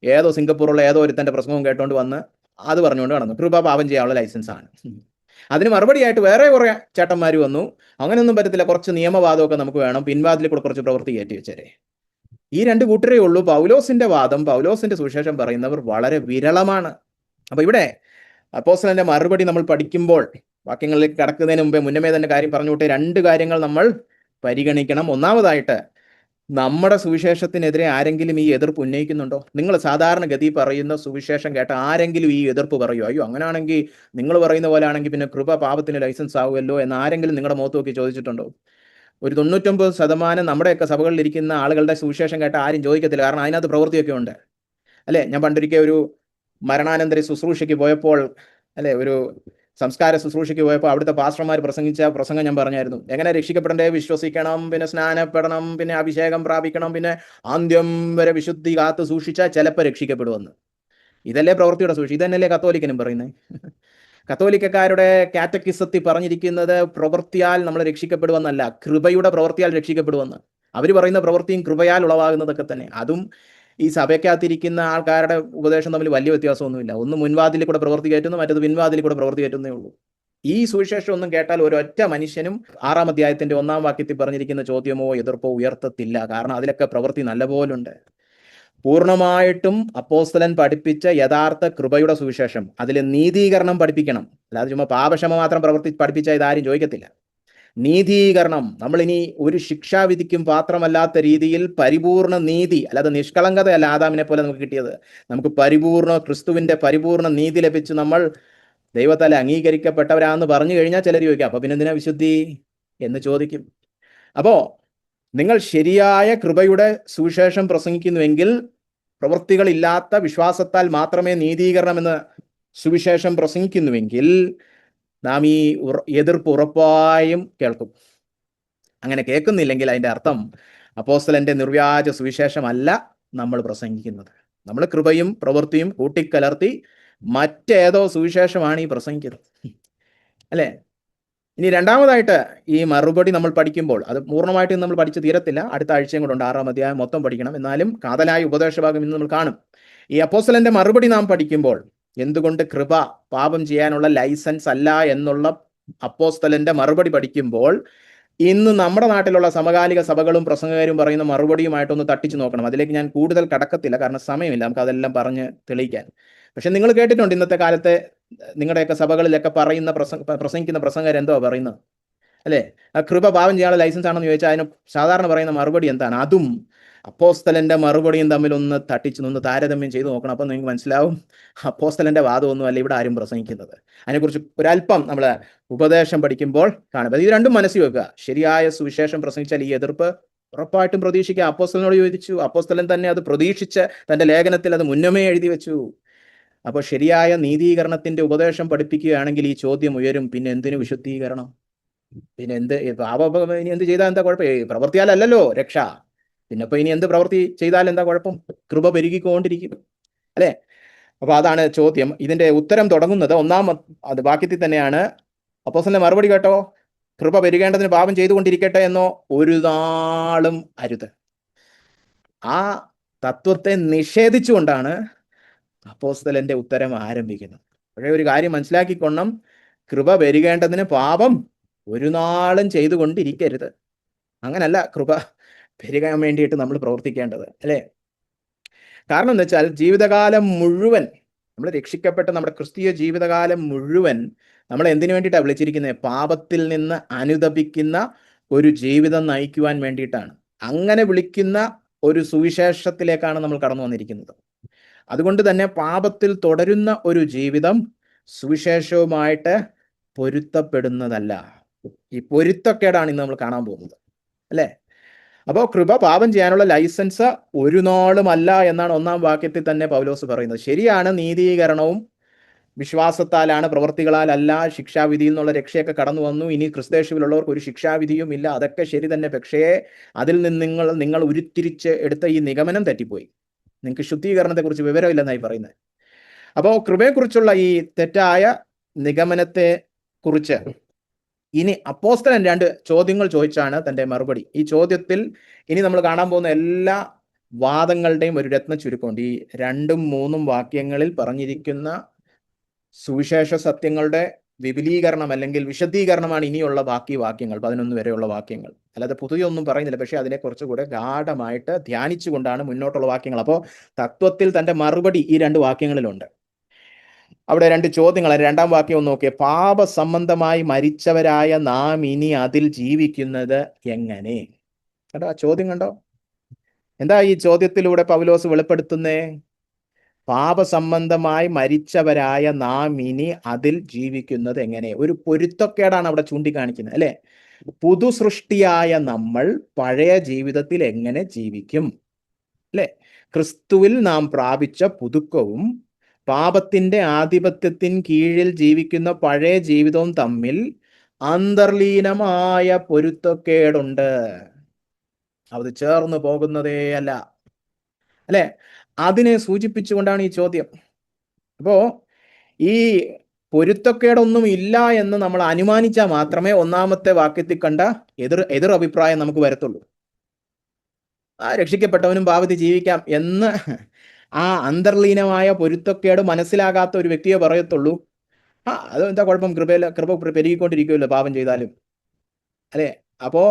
ഏതോ സിംഗപ്പൂറുള്ള ഏതോ ഒരുത്തന്റെ പ്രസംഗവും കേട്ടോണ്ട് വന്ന് അത് പറഞ്ഞുകൊണ്ട് നടന്നു, കൃപ പാപം ചെയ്യാനുള്ള ലൈസൻസ് ആണ്. അതിന് മറുപടിയായിട്ട് വേറെ കുറെ ചേട്ടന്മാർ വന്നു, അങ്ങനെയൊന്നും പറ്റത്തില്ല, കുറച്ച് നിയമവാദമൊക്കെ നമുക്ക് വേണം, പിൻവാതിൽ കൂടെ കുറച്ച് പ്രവൃത്തി കയറ്റി വെച്ചേരെ. ഈ രണ്ട് കൂട്ടരേ ഉള്ളൂ. പൗലോസിന്റെ വാദം, പൗലോസിന്റെ സുവിശേഷം പറയുന്നവർ വളരെ വിരളമാണ്. അപ്പൊ ഇവിടെ അപ്പോസ്തലന്റെ മറുപടി നമ്മൾ പഠിക്കുമ്പോൾ, വാക്യങ്ങളിലേക്ക് കടക്കുന്നതിന് മുമ്പേ മുന്നമേ തന്നെ കാര്യം പറഞ്ഞുകൊട്ടെ, രണ്ട് കാര്യങ്ങൾ നമ്മൾ പരിഗണിക്കണം. ഒന്നാമതായിട്ട്, നമ്മുടെ സുവിശേഷത്തിനെതിരെ ആരെങ്കിലും ഈ എതിർപ്പ് ഉന്നയിക്കുന്നുണ്ടോ? നിങ്ങൾ സാധാരണഗതി പറയുന്ന സുവിശേഷം കേട്ട ആരെങ്കിലും ഈ എതിർപ്പ് പറയുമോ? അയ്യോ അങ്ങനെയാണെങ്കിൽ നിങ്ങൾ പറയുന്ന പോലെ ആണെങ്കിൽ പിന്നെ കൃപ പാപത്തിന് ലൈസൻസ് ആവുമല്ലോ എന്ന് ആരെങ്കിലും നിങ്ങളുടെ മുഖത്ത് നോക്കി ചോദിച്ചിട്ടുണ്ടോ? ഒരു 99% നമ്മുടെയൊക്കെ സഭകളിൽ ഇരിക്കുന്ന ആളുകളുടെ സുവിശേഷം കേട്ട ആരും ചോദിക്കത്തില്ല. കാരണം അതിനകത്ത് പ്രവൃത്തിയൊക്കെ ഉണ്ട്, അല്ലെ? ഞാൻ പണ്ടൊരിക്കൽ ഒരു മരണാനന്തര ശുശ്രൂഷയ്ക്ക് പോയപ്പോൾ, അല്ലെ, ഒരു സംസ്കാര ശുശ്രൂഷയ്ക്ക് പോയപ്പോൾ അവിടുത്തെ പാസ്റ്റർമാർ പ്രസംഗിച്ച പ്രസംഗം ഞാൻ പറഞ്ഞായിരുന്നു. എങ്ങനെ രക്ഷിക്കപ്പെടേണ്ടേ? വിശ്വസിക്കണം, പിന്നെ സ്നാനപ്പെടണം, പിന്നെ അഭിഷേകം പ്രാപിക്കണം, പിന്നെ ആദ്യം വരെ വിശുദ്ധി കാത്ത് സൂക്ഷിച്ചാൽ ചിലപ്പോൾ രക്ഷിക്കപ്പെടുമെന്ന്. ഇതല്ലേ പ്രവൃത്തിയുടെ സൂക്ഷിച്ച്? ഇതന്നെയല്ലേ കത്തോലിക്കനും പറയുന്നത്? കത്തോലിക്കക്കാരുടെ കാറ്റക്കിസത്തിൽ പറഞ്ഞിരിക്കുന്നത് പ്രവൃത്തിയാൽ നമ്മൾ രക്ഷിക്കപ്പെടുമെന്നല്ല, കൃപയുടെ പ്രവൃത്തിയാൽ രക്ഷിക്കപ്പെടുമെന്ന്. അവർ പറയുന്ന പ്രവൃത്തിയും കൃപയാൽ ഉളവാകുന്നതൊക്കെ തന്നെ. അതും ഈ സഭയ്ക്കകത്തിരിക്കുന്ന ആൾക്കാരുടെ ഉപദേശം തമ്മിൽ വലിയ വ്യത്യാസമൊന്നുമില്ല. ഒന്ന് മുൻവാതിൽ കൂടെ പ്രവൃത്തി കയറ്റുന്നു, മറ്റത് പിൻവാതിൽ കൂടെ പ്രവൃത്തി കയറ്റുന്നേ ഉള്ളൂ. ഈ സുവിശേഷം ഒന്നും കേട്ടാൽ ഒരൊറ്റ മനുഷ്യനും 6-ാം അധ്യായത്തിന്റെ 1-ാം വാക്യത്തിൽ പറഞ്ഞിരിക്കുന്ന ചോദ്യമോ എതിർപ്പോ ഉയർത്തത്തില്ല. കാരണം അതിലൊക്കെ പ്രവൃത്തി നല്ലപോലുണ്ട്. പൂർണ്ണമായിട്ടും അപ്പോസ്തലൻ പഠിപ്പിച്ച യഥാർത്ഥ കൃപയുടെ സുവിശേഷം, അതിൽ നീതീകരണം പഠിപ്പിക്കണം. അല്ലാതെ ചുമ്മാ പാപക്ഷമ മാത്രം പഠിപ്പിച്ചാൽ ഇതാരും ചോദിക്കത്തില്ല. നീതീകരണം, നമ്മളിനി ഒരു ശിക്ഷാവിധിക്കും പാത്രമല്ലാത്ത രീതിയിൽ പരിപൂർണ നീതി, അല്ലാതെ നിഷ്കളങ്കതയല്ല ആദാമിനെ പോലെ നമുക്ക് കിട്ടിയത്. നമുക്ക് പരിപൂർണ ക്രിസ്തുവിന്റെ പരിപൂർണ നീതി ലഭിച്ചു നമ്മൾ ദൈവത്താൽ അംഗീകരിക്കപ്പെട്ടവരാന്ന് പറഞ്ഞു കഴിഞ്ഞാൽ ചിലർ ചോദിക്കാം, അപ്പൊ പിന്നെ എന്തിനാ വിശുദ്ധി എന്ന് ചോദിക്കും. അപ്പോ നിങ്ങൾ ശരിയായ കൃപയുടെ സുവിശേഷം പ്രസംഗിക്കുന്നുവെങ്കിൽ, പ്രവൃത്തികളില്ലാത്ത വിശ്വാസത്താൽ മാത്രമേ നീതീകരണം എന്ന സുവിശേഷം പ്രസംഗിക്കുന്നുവെങ്കിൽ, നാം ഈ എതിർപ്പ് ഉറപ്പായും കേൾക്കും. അങ്ങനെ കേൾക്കുന്നില്ലെങ്കിൽ അതിൻ്റെ അർത്ഥം അപ്പോസ്തലന്റെ നിർവ്യാജ സുവിശേഷമല്ല നമ്മൾ പ്രസംഗിക്കുന്നത്. നമ്മൾ കൃപയും പ്രവൃത്തിയും കൂട്ടിക്കലർത്തി മറ്റേതോ സുവിശേഷമാണ് ഈ പ്രസംഗിക്കുന്നത്, അല്ലേ? ഇനി രണ്ടാമതായിട്ട്, ഈ മറുപടി നമ്മൾ പഠിക്കുമ്പോൾ, അത് പൂർണ്ണമായിട്ടും നമ്മൾ പഠിച്ച് തീരത്തില്ല, അടുത്ത ആഴ്ചയും കൂടെ ഉണ്ട്, 6-ാം അധ്യായം മൊത്തം പഠിക്കണം. എന്നാലും കാതലായ ഉപദേശഭാഗം ഇന്ന് നമ്മൾ കാണും. ഈ അപ്പോസ്തലന്റെ മറുപടി നാം പഠിക്കുമ്പോൾ, എന്തുകൊണ്ട് കൃപ പാപം ചെയ്യാനുള്ള ലൈസൻസ് അല്ല എന്നുള്ള അപ്പോസ്തലന്റെ മറുപടി പഠിക്കുമ്പോൾ, ഇന്ന് നമ്മുടെ നാട്ടിലുള്ള സമകാലിക സഭകളും പ്രസംഗകരും പറയുന്ന മറുപടിയുമായിട്ടൊന്ന് തട്ടിച്ചു നോക്കണം. അതിലേക്ക് ഞാൻ കൂടുതൽ കടക്കത്തില്ല, കാരണം സമയമില്ല നമുക്ക് അതെല്ലാം പറഞ്ഞ് തെളിയിക്കാൻ. പക്ഷെ നിങ്ങൾ കേട്ടിട്ടുണ്ട് ഇന്നത്തെ കാലത്തെ നിങ്ങളുടെയൊക്കെ സഭകളിലൊക്കെ പ്രസംഗിക്കുന്ന പ്രസംഗകർ എന്തോ പറയുന്നത്, അല്ലേ? ആ കൃപ പാപം ചെയ്യാനുള്ള ലൈസൻസ് ആണെന്ന് ചോദിച്ചാൽ അതിന് സാധാരണ പറയുന്ന മറുപടി എന്താണ്? അതും അപ്പോസ്തലന്റെ മറുപടിയും തമ്മിൽ ഒന്ന് തട്ടിച്ച് താരതമ്യം ചെയ്ത് നോക്കണം. അപ്പം നിങ്ങൾക്ക് മനസ്സിലാവും അപ്പോസ്തലന്റെ വാദമൊന്നും അല്ല ഇവിടെ ആരും പ്രസംഗിക്കുന്നത്. അതിനെക്കുറിച്ച് ഒരല്പം നമ്മൾ ഉപദേശം പഠിക്കുമ്പോൾ കാണും. ഇത് രണ്ടും മനസ്സിൽ വെക്കുക. ശരിയായ സുവിശേഷം പ്രസംഗിച്ചാൽ ഈ എതിർപ്പ് ഉറപ്പായിട്ടും പ്രതീക്ഷിക്കുക. അപ്പോസ്തലനോട് ചോദിച്ചു, അപ്പോസ്തലൻ തന്നെ അത് പ്രതീക്ഷിച്ച് തന്റെ ലേഖനത്തിൽ അത് മുന്നമേ എഴുതി വെച്ചു. അപ്പോൾ ശരിയായ നീതീകരണത്തിന്റെ ഉപദേശം പഠിപ്പിക്കുകയാണെങ്കിൽ ഈ ചോദ്യം ഉയരും, പിന്നെ എന്തിനു വിശുദ്ധീകരണം? പിന്നെ ഇനി എന്ത് ചെയ്താൽ എന്താ കുഴപ്പം? പ്രവൃത്തിയാലല്ലോ രക്ഷ, പിന്നെ ഇപ്പൊ ഇനി എന്ത് പ്രവൃത്തി ചെയ്താൽ എന്താ കുഴപ്പം? കൃപ പെരുകിക്കൊണ്ടിരിക്കും, അല്ലെ? അപ്പൊ അതാണ് ചോദ്യം. ഇതിന്റെ ഉത്തരം തുടങ്ങുന്നത് 1-ാം വാക്യത്തിൽ തന്നെയാണ്. അപ്പോസ്തലന്റെ മറുപടി കേട്ടോ, കൃപ പെരുകേണ്ടതിന് പാപം ചെയ്തുകൊണ്ടിരിക്കട്ടെ എന്നോ ഒരു നാളും അരുത്. ആ തത്വത്തെ നിഷേധിച്ചുകൊണ്ടാണ് അപ്പോസ്തലന്റെ ഉത്തരം ആരംഭിക്കുന്നത്. പക്ഷേ ഒരു കാര്യം മനസ്സിലാക്കിക്കൊള്ളം, കൃപ പെരുകേണ്ടതിന് പാപം ഒരു നാളും ചെയ്തുകൊണ്ടിരിക്കരുത്. അങ്ങനല്ല കൃപ പെരുകാൻ വേണ്ടിയിട്ട് നമ്മൾ പ്രവർത്തിക്കേണ്ടത്, അല്ലേ? കാരണം എന്ന് വെച്ചാൽ ജീവിതകാലം മുഴുവൻ, നമ്മൾ രക്ഷിക്കപ്പെട്ട നമ്മുടെ ക്രിസ്തീയ ജീവിതകാലം മുഴുവൻ നമ്മൾ എന്തിനു വേണ്ടിയിട്ടാണ് വിളിച്ചിരിക്കുന്നത്? പാപത്തിൽ നിന്ന് അനുതപിക്കുന്ന ഒരു ജീവിതം നയിക്കുവാൻ വേണ്ടിയിട്ടാണ്. അങ്ങനെ വിളിക്കുന്ന ഒരു സുവിശേഷത്തിലേക്കാണ് നമ്മൾ കടന്നു വന്നിരിക്കുന്നത്. അതുകൊണ്ട് തന്നെ പാപത്തിൽ തുടരുന്ന ഒരു ജീവിതം സുവിശേഷവുമായിട്ട് പൊരുത്തപ്പെടുന്നതല്ല. ഈ പൊരുത്തക്കേടാണ് ഇന്ന് നമ്മൾ കാണാൻ പോകുന്നത്, അല്ലേ? അപ്പോൾ കൃപ പാപം ചെയ്യാനുള്ള ലൈസൻസ് ഒരു നാളും അല്ല എന്നാണ് 1-ാം വാക്യത്തിൽ തന്നെ പൗലോസ് പറയുന്നത്. ശരിയാണ്, നീതീകരണവും വിശ്വാസത്താലാണ്, പ്രവൃത്തികളാലല്ല ശിക്ഷാവിധിയിൽ നിന്നുള്ള രക്ഷയൊക്കെ കടന്നു വന്നു. ഇനി ക്രിസ്തയേശുവിലുള്ളവർക്ക് ഒരു ശിക്ഷാവിധിയും ഇല്ല. അതൊക്കെ ശരി തന്നെ. പക്ഷേ അതിൽ നിന്ന് നിങ്ങൾ ഉരുത്തിരിച്ച് എടുത്ത ഈ നിഗമനം തെറ്റിപ്പോയി. നിങ്ങൾക്ക് ശുദ്ധീകരണത്തെക്കുറിച്ച് വിവരമില്ലെന്നായി പറയുന്നത്. അപ്പോൾ കൃപയെക്കുറിച്ചുള്ള ഈ തെറ്റായ നിഗമനത്തെ കുറിച്ച് ഇനി അപ്പോസ്തലൻ 2 ചോദ്യങ്ങൾ ചോദിച്ചാണ് തൻ്റെ മറുപടി. ഈ ചോദ്യത്തിൽ ഇനി നമ്മൾ കാണാൻ പോകുന്ന എല്ലാ വാദങ്ങളുടെയും ഒരു രത്ന ചുരുക്കമുണ്ട്. ഈ 2ഉം 3ഉം വാക്യങ്ങളിൽ പറഞ്ഞിരിക്കുന്ന സുവിശേഷ സത്യങ്ങളുടെ വിപുലീകരണം അല്ലെങ്കിൽ വിശദീകരണമാണ് ഇനിയുള്ള ബാക്കി വാക്യങ്ങൾ, 11 വരെയുള്ള വാക്യങ്ങൾ. അല്ലാതെ പുതിയൊന്നും പറയുന്നില്ല. പക്ഷേ അതിനെ കുറച്ചുകൂടെ ഗാഢമായിട്ട് ധ്യാനിച്ചുകൊണ്ടാണ് മുന്നോട്ടുള്ള വാക്യങ്ങൾ. അപ്പോൾ തത്വത്തിൽ തൻ്റെ മറുപടി ഈ 2 വാക്യങ്ങളിലുണ്ട്. അവിടെ 2 ചോദ്യങ്ങൾ. 2-ാം വാക്യം ഒന്ന് നോക്കിയേ. പാപസംബന്ധമായി മരിച്ചവരായ നാം ഇനി അതിൽ ജീവിക്കുന്നത് എങ്ങനെ? കേട്ടോ, ആ ചോദ്യം കണ്ടോ? എന്താ ഈ ചോദ്യത്തിലൂടെ പൗലോസ് വെളിപ്പെടുത്തുന്നേ? പാപസംബന്ധമായി മരിച്ചവരായ നാം ഇനി അതിൽ ജീവിക്കുന്നത് എങ്ങനെ? ഒരു പൊരുത്തക്കേടാണ് അവിടെ ചൂണ്ടിക്കാണിക്കുന്നത്, അല്ലെ? പുതുസൃഷ്ടിയായ നമ്മൾ പഴയ ജീവിതത്തിൽ എങ്ങനെ ജീവിക്കും, അല്ലെ? ക്രിസ്തുവിൽ നാം പ്രാപിച്ച പുതുക്കവും പാപത്തിന്റെ ആധിപത്യത്തിന് കീഴിൽ ജീവിക്കുന്ന പഴയ ജീവിതവും തമ്മിൽ അന്തർലീനമായ പൊരുത്തക്കേടുണ്ട്. അത് ചേർന്ന് പോകുന്നതേ അല്ല, അല്ലെ? അതിനെ സൂചിപ്പിച്ചുകൊണ്ടാണ് ഈ ചോദ്യം. അപ്പോ ഈ പൊരുത്തക്കേടൊന്നും ഇല്ല എന്ന് നമ്മൾ അനുമാനിച്ചാൽ മാത്രമേ 1-ാമത്തെ വാക്യത്തിൽ കണ്ട എതിർ അഭിപ്രായം നമുക്ക് വരത്തുള്ളൂ. രക്ഷിക്കപ്പെട്ടവനും പാപത്തിൽ ജീവിക്കാം എന്ന് ആ അന്തർലീനമായ പൊരുത്തക്കേട് മനസ്സിലാകാത്ത ഒരു വ്യക്തിയെ പറയത്തുള്ളൂ. അതെന്താ കുഴപ്പം, കൃപ പെരുകിക്കൊണ്ടിരിക്കുമല്ലോ പാപം ചെയ്താലും, അല്ലെ? അപ്പോ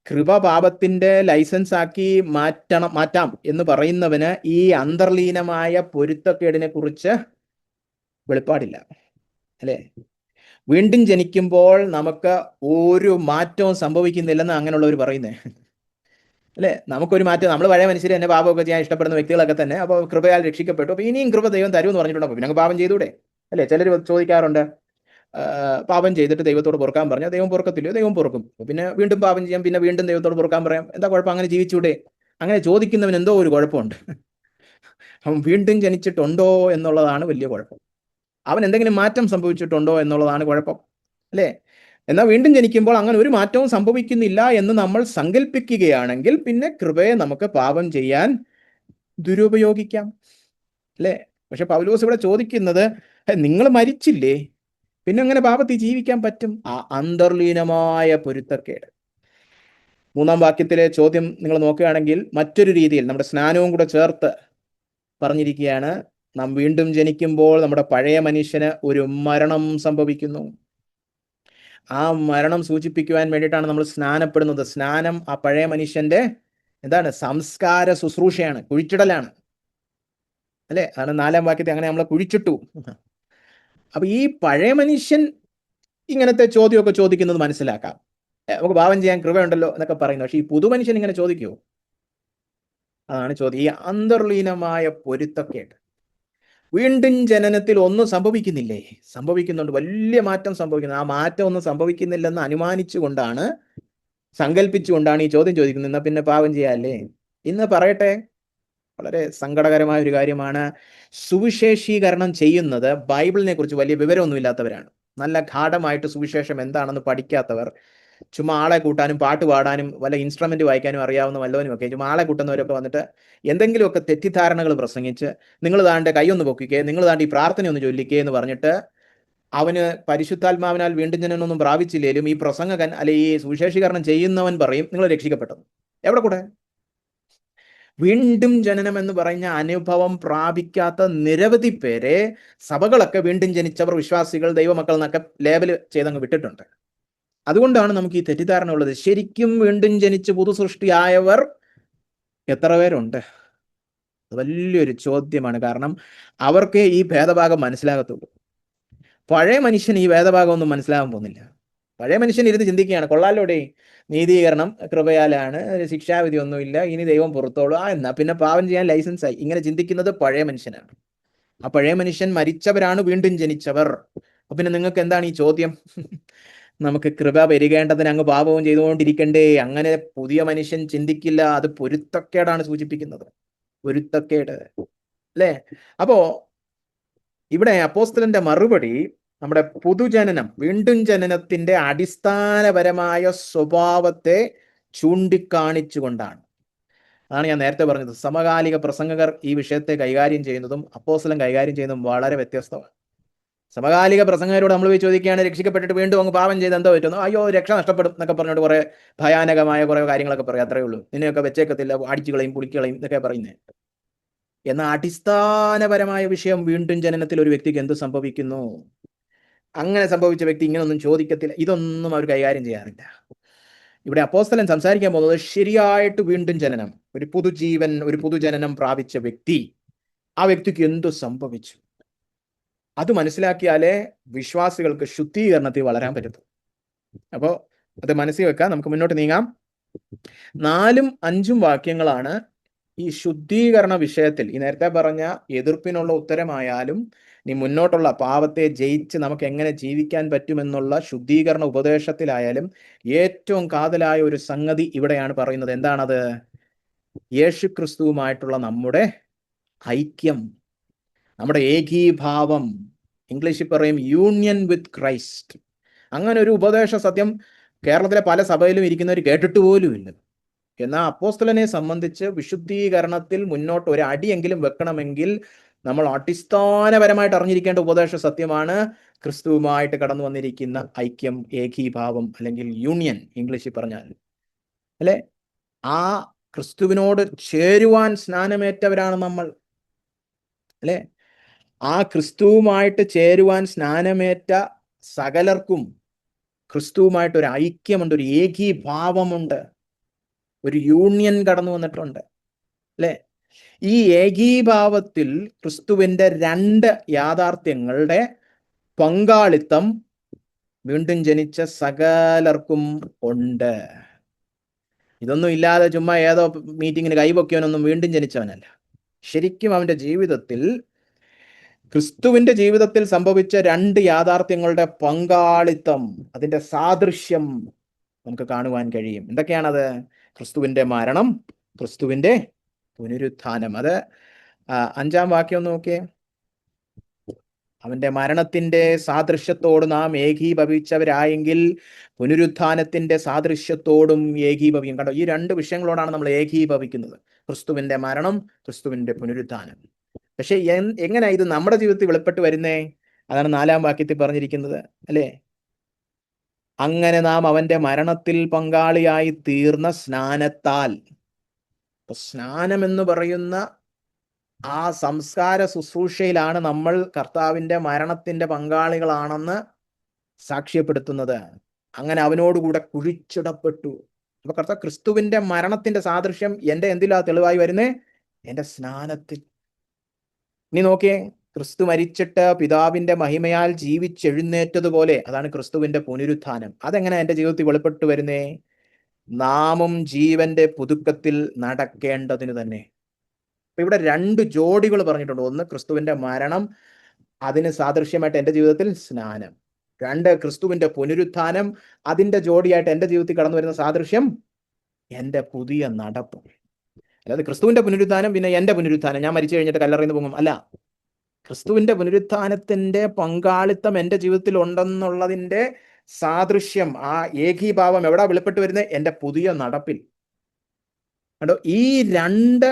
കൃപ പാപത്തിന്റെ ലൈസൻസ് ആക്കി മാറ്റാം എന്ന് പറയുന്നവന് ഈ അന്തർലീനമായ പൊരുത്തക്കേടിനെ കുറിച്ച് വെളിപ്പാടില്ല, അല്ലെ? വീണ്ടും ജനിക്കുമ്പോൾ നമുക്ക് ഒരു മാറ്റവും സംഭവിക്കുന്നില്ലെന്ന് അങ്ങനെയുള്ളവർ പറയുന്നേ, അല്ലെ? നമുക്കൊരു മാറ്റം, നമ്മൾ പഴയ മനുഷ്യർ തന്നെ പാപമൊക്കെ ചെയ്യാൻ ഇഷ്ടപ്പെടുന്ന വ്യക്തികളൊക്കെ തന്നെ. അപ്പോൾ കൃപയാൽ രക്ഷിക്കപ്പെട്ടു, അപ്പോൾ ഇനിയും കൃപ ദൈവം തരുമെന്ന് പറഞ്ഞിട്ടുണ്ടോ? പിന്നെ അങ്ങ് പാപം ചെയ്തൂടെ, അല്ലെ? ചിലർ ചോദിക്കാറുണ്ട്, പാപം ചെയ്തിട്ട് ദൈവത്തോട് പൊറുക്കാൻ പറഞ്ഞാൽ ദൈവം പൊറുക്കത്തില്ലയോ? ദൈവം പൊറുക്കും. പിന്നെ വീണ്ടും പാപം ചെയ്യാം, പിന്നെ വീണ്ടും ദൈവത്തോട് പൊറുക്കാൻ പറയാം, എന്താ കുഴപ്പം? അങ്ങനെ ജീവിച്ചൂടെ? അങ്ങനെ ചോദിക്കുന്നവൻ എന്തോ ഒരു കുഴപ്പമുണ്ട്. അവൻ വീണ്ടും ജനിച്ചിട്ടുണ്ടോ എന്നുള്ളതാണ് വലിയ കുഴപ്പം. അവൻ എന്തെങ്കിലും മാറ്റം സംഭവിച്ചിട്ടുണ്ടോ എന്നുള്ളതാണ് കുഴപ്പം, അല്ലേ? എന്നാൽ വീണ്ടും ജനിക്കുമ്പോൾ അങ്ങനെ ഒരു മാറ്റവും സംഭവിക്കുന്നില്ല എന്ന് നമ്മൾ സങ്കല്പിക്കുകയാണെങ്കിൽ പിന്നെ കൃപയെ നമുക്ക് പാപം ചെയ്യാൻ ദുരുപയോഗിക്കാം, അല്ലേ? പക്ഷെ പൗലോസ് ഇവിടെ ചോദിക്കുന്നത്, നിങ്ങൾ മരിച്ചില്ലേ, പിന്നെ അങ്ങനെ പാപത്തിൽ ജീവിക്കാൻ പറ്റും? ആ അന്തർലീനമായ പൊരുത്തക്കേട്. 3-ാം വാക്യത്തിലെ ചോദ്യം നിങ്ങൾ നോക്കുകയാണെങ്കിൽ മറ്റൊരു രീതിയിൽ നമ്മുടെ സ്നാനവും കൂടെ ചേർത്ത് പറഞ്ഞിരിക്കുകയാണ്. നാം വീണ്ടും ജനിക്കുമ്പോൾ നമ്മുടെ പഴയ മനുഷ്യന് ഒരു മരണം സംഭവിക്കുന്നു. ആ മരണം സൂചിപ്പിക്കുവാൻ വേണ്ടിയിട്ടാണ് നമ്മൾ സ്നാനപ്പെടുന്നത്. സ്നാനം ആ പഴയ മനുഷ്യന്റെ എന്താണ്? സംസ്കാര ശുശ്രൂഷയാണ്, കുഴിച്ചിടലാണ്, അല്ലെ? അതാണ് 4-ാം വാക്യത്തെ അങ്ങനെ നമ്മളെ കുഴിച്ചിട്ടു. അപ്പൊ ഈ പഴയ മനുഷ്യൻ ഇങ്ങനത്തെ ചോദ്യമൊക്കെ ചോദിക്കുന്നത് മനസ്സിലാക്കാം. നമുക്ക് പാപം ചെയ്യാൻ കൃപയുണ്ടല്ലോ എന്നൊക്കെ പറയുന്നു. പക്ഷെ ഈ പുതുമനുഷ്യൻ ഇങ്ങനെ ചോദിക്കുമോ? അതാണ് ചോദ്യം. ഈ അന്തർലീനമായ പൊരുത്തക്കേട്. വീണ്ടും ജനനത്തിൽ ഒന്നും സംഭവിക്കുന്നില്ലേ? സംഭവിക്കുന്നുണ്ട്, വലിയ മാറ്റം സംഭവിക്കുന്നു. ആ മാറ്റം ഒന്നും സംഭവിക്കുന്നില്ലെന്ന് അനുമാനിച്ചുകൊണ്ടാണ്, സങ്കല്പിച്ചുകൊണ്ടാണ് ഈ ചോദ്യം ചോദിക്കുന്നത്. എന്നാൽ പിന്നെ പാപം ചെയ്യാല്ലേ? ഇന്ന് പറയട്ടെ, വളരെ സങ്കടകരമായ ഒരു കാര്യമാണ്. സുവിശേഷീകരണം ചെയ്യുന്നത് ബൈബിളിനെ കുറിച്ച് വലിയ വിവരമൊന്നുമില്ലാത്തവരാണ്. നല്ല ഗാഢമായിട്ട് സുവിശേഷം എന്താണെന്ന് പഠിക്കാത്തവർ, ചുമ്മാ ആളെ കൂട്ടാനും പാട്ട് പാടാനും വല്ല ഇൻസ്ട്രുമെന്റ് വായിക്കാനും അറിയാവുന്ന വല്ലവനും ഒക്കെ ചുമ്മാ ആളെ കൂട്ടുന്നവരൊക്കെ വന്നിട്ട് എന്തെങ്കിലുമൊക്കെ തെറ്റിദ്ധാരണകൾ പ്രസംഗിച്ച്, നിങ്ങൾ താണ്ട് കൈയൊന്ന് പൊക്കിക്കേ, നിങ്ങൾ താണ്ട് ഈ പ്രാർത്ഥന ഒന്ന് ചൊല്ലിക്കേ എന്ന് പറഞ്ഞിട്ട് അവന് പരിശുദ്ധാത്മാവിനാൽ വീണ്ടും ജനനമൊന്നും പ്രാപിച്ചില്ലേലും ഈ പ്രസംഗകൻ അല്ലെ ഈ സുവിശേഷീകരണം ചെയ്യുന്നവൻ പറയും നിങ്ങൾ രക്ഷിക്കപ്പെട്ടത്. എവിടെ കൂടെ? വീണ്ടും ജനനം എന്ന് പറഞ്ഞ അനുഭവം പ്രാപിക്കാത്ത നിരവധി പേരെ സഭകളൊക്കെ വീണ്ടും ജനിച്ചവർ, വിശ്വാസികൾ, ദൈവമക്കൾ എന്നൊക്കെ ലേബൽ ചെയ്തങ്ങ് വിട്ടിട്ടുണ്ട്. അതുകൊണ്ടാണ് നമുക്ക് ഈ തെറ്റിദ്ധാരണ ഉള്ളത്. ശരിക്കും വീണ്ടും ജനിച്ച് പുതു സൃഷ്ടിയായവർ എത്ര പേരുണ്ട്? വലിയൊരു ചോദ്യമാണ്. കാരണം അവർക്ക് ഈ ഭേദഭാഗം മനസ്സിലാകത്തുള്ളൂ. പഴയ മനുഷ്യൻ ഈ ഭേദഭാഗം ഒന്നും മനസ്സിലാകാൻ പോകുന്നില്ല. പഴയ മനുഷ്യൻ ഇരുന്ന് ചിന്തിക്കുകയാണ്, കൊള്ളാലോടെ, നീതീകരണം കൃപയാലാണ്, ശിക്ഷാവിധി ഒന്നുമില്ല, ഇനി ദൈവം പുറത്തോളൂ, എന്നാ പിന്നെ പാവം ചെയ്യാൻ ലൈസൻസായി. ഇങ്ങനെ ചിന്തിക്കുന്നത് പഴയ മനുഷ്യനാണ്. ആ പഴയ മനുഷ്യൻ മരിച്ചവരാണ് വീണ്ടും ജനിച്ചവർ. അപ്പൊ പിന്നെ നിങ്ങൾക്ക് എന്താണ് ഈ ചോദ്യം? നമുക്ക് കൃപ പെരുകേണ്ടതിന് അങ്ങ് പാപവും ചെയ്തുകൊണ്ടിരിക്കണ്ടേ? അങ്ങനെ പുതിയ മനുഷ്യൻ ചിന്തിക്കില്ല. അത് പൊരുത്തക്കേടാണ് സൂചിപ്പിക്കുന്നത്. പൊരുത്തക്കേട്, അല്ലേ? അപ്പോ ഇവിടെ അപ്പോസ്തലന്റെ മറുപടി നമ്മുടെ പുതുജനനം, വീണ്ടും ജനനത്തിന്റെ അടിസ്ഥാനപരമായ സ്വഭാവത്തെ ചൂണ്ടിക്കാണിച്ചുകൊണ്ടാണ്. അതാണ് ഞാൻ നേരത്തെ പറഞ്ഞത്. സമകാലിക പ്രസംഗകർ ഈ വിഷയത്തെ കൈകാര്യം ചെയ്യുന്നതും അപ്പോസ്തലൻ കൈകാര്യം ചെയ്യുന്നതും വളരെ വ്യത്യസ്തമാണ്. സമകാലിക പ്രസംഗകരോട് നമ്മൾ പോയി ചോദിക്കുകയാണ്, രക്ഷിക്കപ്പെട്ടിട്ട് വീണ്ടും അങ്ങ് പാപം ചെയ്ത് എന്തോ പറ്റുന്നു, അയ്യോ രക്ഷ നഷ്ടപ്പെടും എന്നൊക്കെ പറഞ്ഞിട്ട് കുറെ ഭയാനകമായ കുറെ കാര്യങ്ങളൊക്കെ പറയും. അത്രയേ ഉള്ളൂ. നിന്നെയൊക്കെ വെച്ചേക്കത്തില്ല, അടിച്ചുകളയും പുളിക്കളയും എന്നൊക്കെ പറയുന്നത്. എന്നാൽ അടിസ്ഥാനപരമായ വിഷയം, വീണ്ടും ജനനത്തിൽ ഒരു വ്യക്തിക്ക് എന്ത് സംഭവിക്കുന്നു, അങ്ങനെ സംഭവിച്ച വ്യക്തി ഇങ്ങനൊന്നും ചോദിക്കത്തില്ല, ഇതൊന്നും അവർ കൈകാര്യം ചെയ്യാറില്ല. ഇവിടെ അപ്പോസ്തലൻ സംസാരിക്കാൻ പോകുന്നത് ശരിയായിട്ട് വീണ്ടും ജനനം, ഒരു പുതുജീവൻ, ഒരു പുതുജനനം പ്രാപിച്ച വ്യക്തി, ആ വ്യക്തിക്ക് എന്തു സംഭവിച്ചു, അത് മനസ്സിലാക്കിയാലേ വിശ്വാസികൾക്ക് ശുദ്ധീകരണത്തിൽ വളരാൻ പറ്റത്തു. അപ്പോൾ അത് മനസ്സിൽ വെക്കാം. നമുക്ക് മുന്നോട്ട് നീങ്ങാം. 4ഉം 5ഉം വാക്യങ്ങളാണ് ഈ ശുദ്ധീകരണ വിഷയത്തിൽ, ഈ നേരത്തെ പറഞ്ഞ എതിർപ്പിനുള്ള ഉത്തരമായാലും ഇനി മുന്നോട്ടുള്ള പാപത്തെ ജയിച്ച് നമുക്ക് എങ്ങനെ ജീവിക്കാൻ പറ്റുമെന്നുള്ള ശുദ്ധീകരണ ഉപദേശത്തിലായാലും ഏറ്റവും കാതലായ ഒരു സംഗതി ഇവിടെയാണ് പറയുന്നത്. എന്താണത്? യേശു ക്രിസ്തുവുമായിട്ടുള്ള നമ്മുടെ ഐക്യം, നമ്മുടെ ഏകീഭാവം. ഇംഗ്ലീഷിൽ പറയും യൂണിയൻ വിത്ത് ക്രൈസ്റ്റ്. അങ്ങനെ ഒരു ഉപദേശ സത്യം കേരളത്തിലെ പല സഭയിലും ഇരിക്കുന്നവർ കേട്ടിട്ട് പോലുമില്ല. എന്നാൽ അപ്പോസ്തലനെ സംബന്ധിച്ച് വിശുദ്ധീകരണത്തിൽ മുന്നോട്ട് ഒരു അടിയെങ്കിലും വെക്കണമെങ്കിൽ നമ്മൾ അടിസ്ഥാനപരമായിട്ട് അറിഞ്ഞിരിക്കേണ്ട ഉപദേശ സത്യമാണ് ക്രിസ്തുവുമായിട്ട് കടന്നു വന്നിരിക്കുന്ന ഐക്യം, ഏകീഭാവം, അല്ലെങ്കിൽ യൂണിയൻ ഇംഗ്ലീഷിൽ പറഞ്ഞാൽ, അല്ലെ? ആ ക്രിസ്തുവിനോട് ചേരുവാൻ സ്നാനമേറ്റവരാണ് നമ്മൾ, അല്ലെ? ആ ക്രിസ്തുവുമായിട്ട് ചേരുവാൻ സ്നാനമേറ്റ സകലർക്കും ക്രിസ്തുവുമായിട്ട് ഒരു ഐക്യമുണ്ട്, ഒരു ഏകീഭാവമുണ്ട്, ഒരു യൂണിയൻ കടന്നു വന്നിട്ടുണ്ട്, അല്ലെ? ഈ ഏകീഭാവത്തിൽ ക്രിസ്തുവിന്റെ 2 യാഥാർത്ഥ്യങ്ങളുടെ പങ്കാളിത്തം വീണ്ടും ജനിച്ച സകലർക്കും ഉണ്ട്. ഇതൊന്നും ഇല്ലാതെ ചുമ്മാ ഏതോ മീറ്റിങ്ങിന് കൈപൊക്കിയവനൊന്നും വീണ്ടും ജനിച്ചവനല്ല. ശരിക്കും അവന്റെ ജീവിതത്തിൽ, ക്രിസ്തുവിന്റെ ജീവിതത്തിൽ സംഭവിച്ച 2 യാഥാർത്ഥ്യങ്ങളുടെ പങ്കാളിത്തം, അതിന്റെ സാദൃശ്യം നമുക്ക് കാണുവാൻ കഴിയും. എന്തൊക്കെയാണത്? ക്രിസ്തുവിന്റെ മരണം, ക്രിസ്തുവിന്റെ പുനരുത്ഥാനം. അത് 5ആം വാക്യം ഒന്ന് നോക്കിയേ. അവന്റെ മരണത്തിന്റെ സാദൃശ്യത്തോട് നാം ഏകീഭവിച്ചവരായെങ്കിൽ പുനരുത്ഥാനത്തിന്റെ സാദൃശ്യത്തോടും ഏകീഭവിക്കും. കണ്ടോ, ഈ 2 വിഷയങ്ങളോടാണ് നമ്മൾ ഏകീഭവിക്കുന്നത്. ക്രിസ്തുവിന്റെ മരണം, ക്രിസ്തുവിന്റെ പുനരുത്ഥാനം. പക്ഷെ എങ്ങനെയാ ഇത് നമ്മുടെ ജീവിതത്തിൽ വെളിപ്പെട്ട് വരുന്നേ? അതാണ് 4ആം വാക്യത്തിൽ പറഞ്ഞിരിക്കുന്നത്, അല്ലേ? അങ്ങനെ നാം അവന്റെ മരണത്തിൽ പങ്കാളിയായി തീർന്ന സ്നാനത്താൽ. സ്നാനം എന്ന് പറയുന്ന ആ സംസ്കാര ശുശ്രൂഷയിലാണ് നമ്മൾ കർത്താവിന്റെ മരണത്തിന്റെ പങ്കാളികളാണെന്ന് സാക്ഷ്യപ്പെടുത്തുന്നത്. അങ്ങനെ അവനോടുകൂടെ കുഴിച്ചിടപ്പെട്ടു. അപ്പൊ കർത്താവ് ക്രിസ്തുവിന്റെ മരണത്തിന്റെ സാദൃശ്യം എന്റെ എന്തിലാ തെളിവായി വരുന്നേ? എന്റെ സ്നാനത്തിൽ. ഇനി നോക്കിയേ, ക്രിസ്തു മരിച്ചിട്ട് പിതാവിന്റെ മഹിമയാൽ ജീവിച്ചെഴുന്നേറ്റതുപോലെ, അതാണ് ക്രിസ്തുവിന്റെ പുനരുത്ഥാനം. അതെങ്ങനെ എന്റെ ജീവിതത്തിൽ വെളിപ്പെട്ടു വരുന്നേ? നാമും ജീവന്റെ പുതുക്കത്തിൽ നടക്കേണ്ടതിന് തന്നെ. അപ്പൊ ഇവിടെ 2 ജോഡികൾ പറഞ്ഞിട്ടുണ്ട്. ഒന്ന് ക്രിസ്തുവിന്റെ മരണം, അതിന് സാദൃശ്യമായിട്ട് എൻ്റെ ജീവിതത്തിൽ സ്നാനം. 2 ക്രിസ്തുവിന്റെ പുനരുത്ഥാനം, അതിന്റെ ജോഡിയായിട്ട് എൻ്റെ ജീവിതത്തിൽ കടന്നു വരുന്ന സാദൃശ്യം എൻ്റെ പുതിയ നടപ്പ്. അല്ലാതെ ക്രിസ്തുവിന്റെ പുനരുത്ഥാനം പിന്നെ എൻ്റെ പുനരുത്ഥാനം, ഞാൻ മരിച്ചു കഴിഞ്ഞിട്ട് കല്ലറയിൽ നിന്ന് പോകും, അല്ല. ക്രിസ്തുവിന്റെ പുനരുത്ഥാനത്തിന്റെ പങ്കാളിത്തം എൻ്റെ ജീവിതത്തിൽ ഉണ്ടെന്നുള്ളതിന്റെ സാദൃശ്യം, ആ ഏകീഭാവം എവിടാ വെളിപ്പെട്ട് വരുന്നത്? എൻ്റെ പുതിയ നടപ്പിൽ. കണ്ടോ, ഈ 2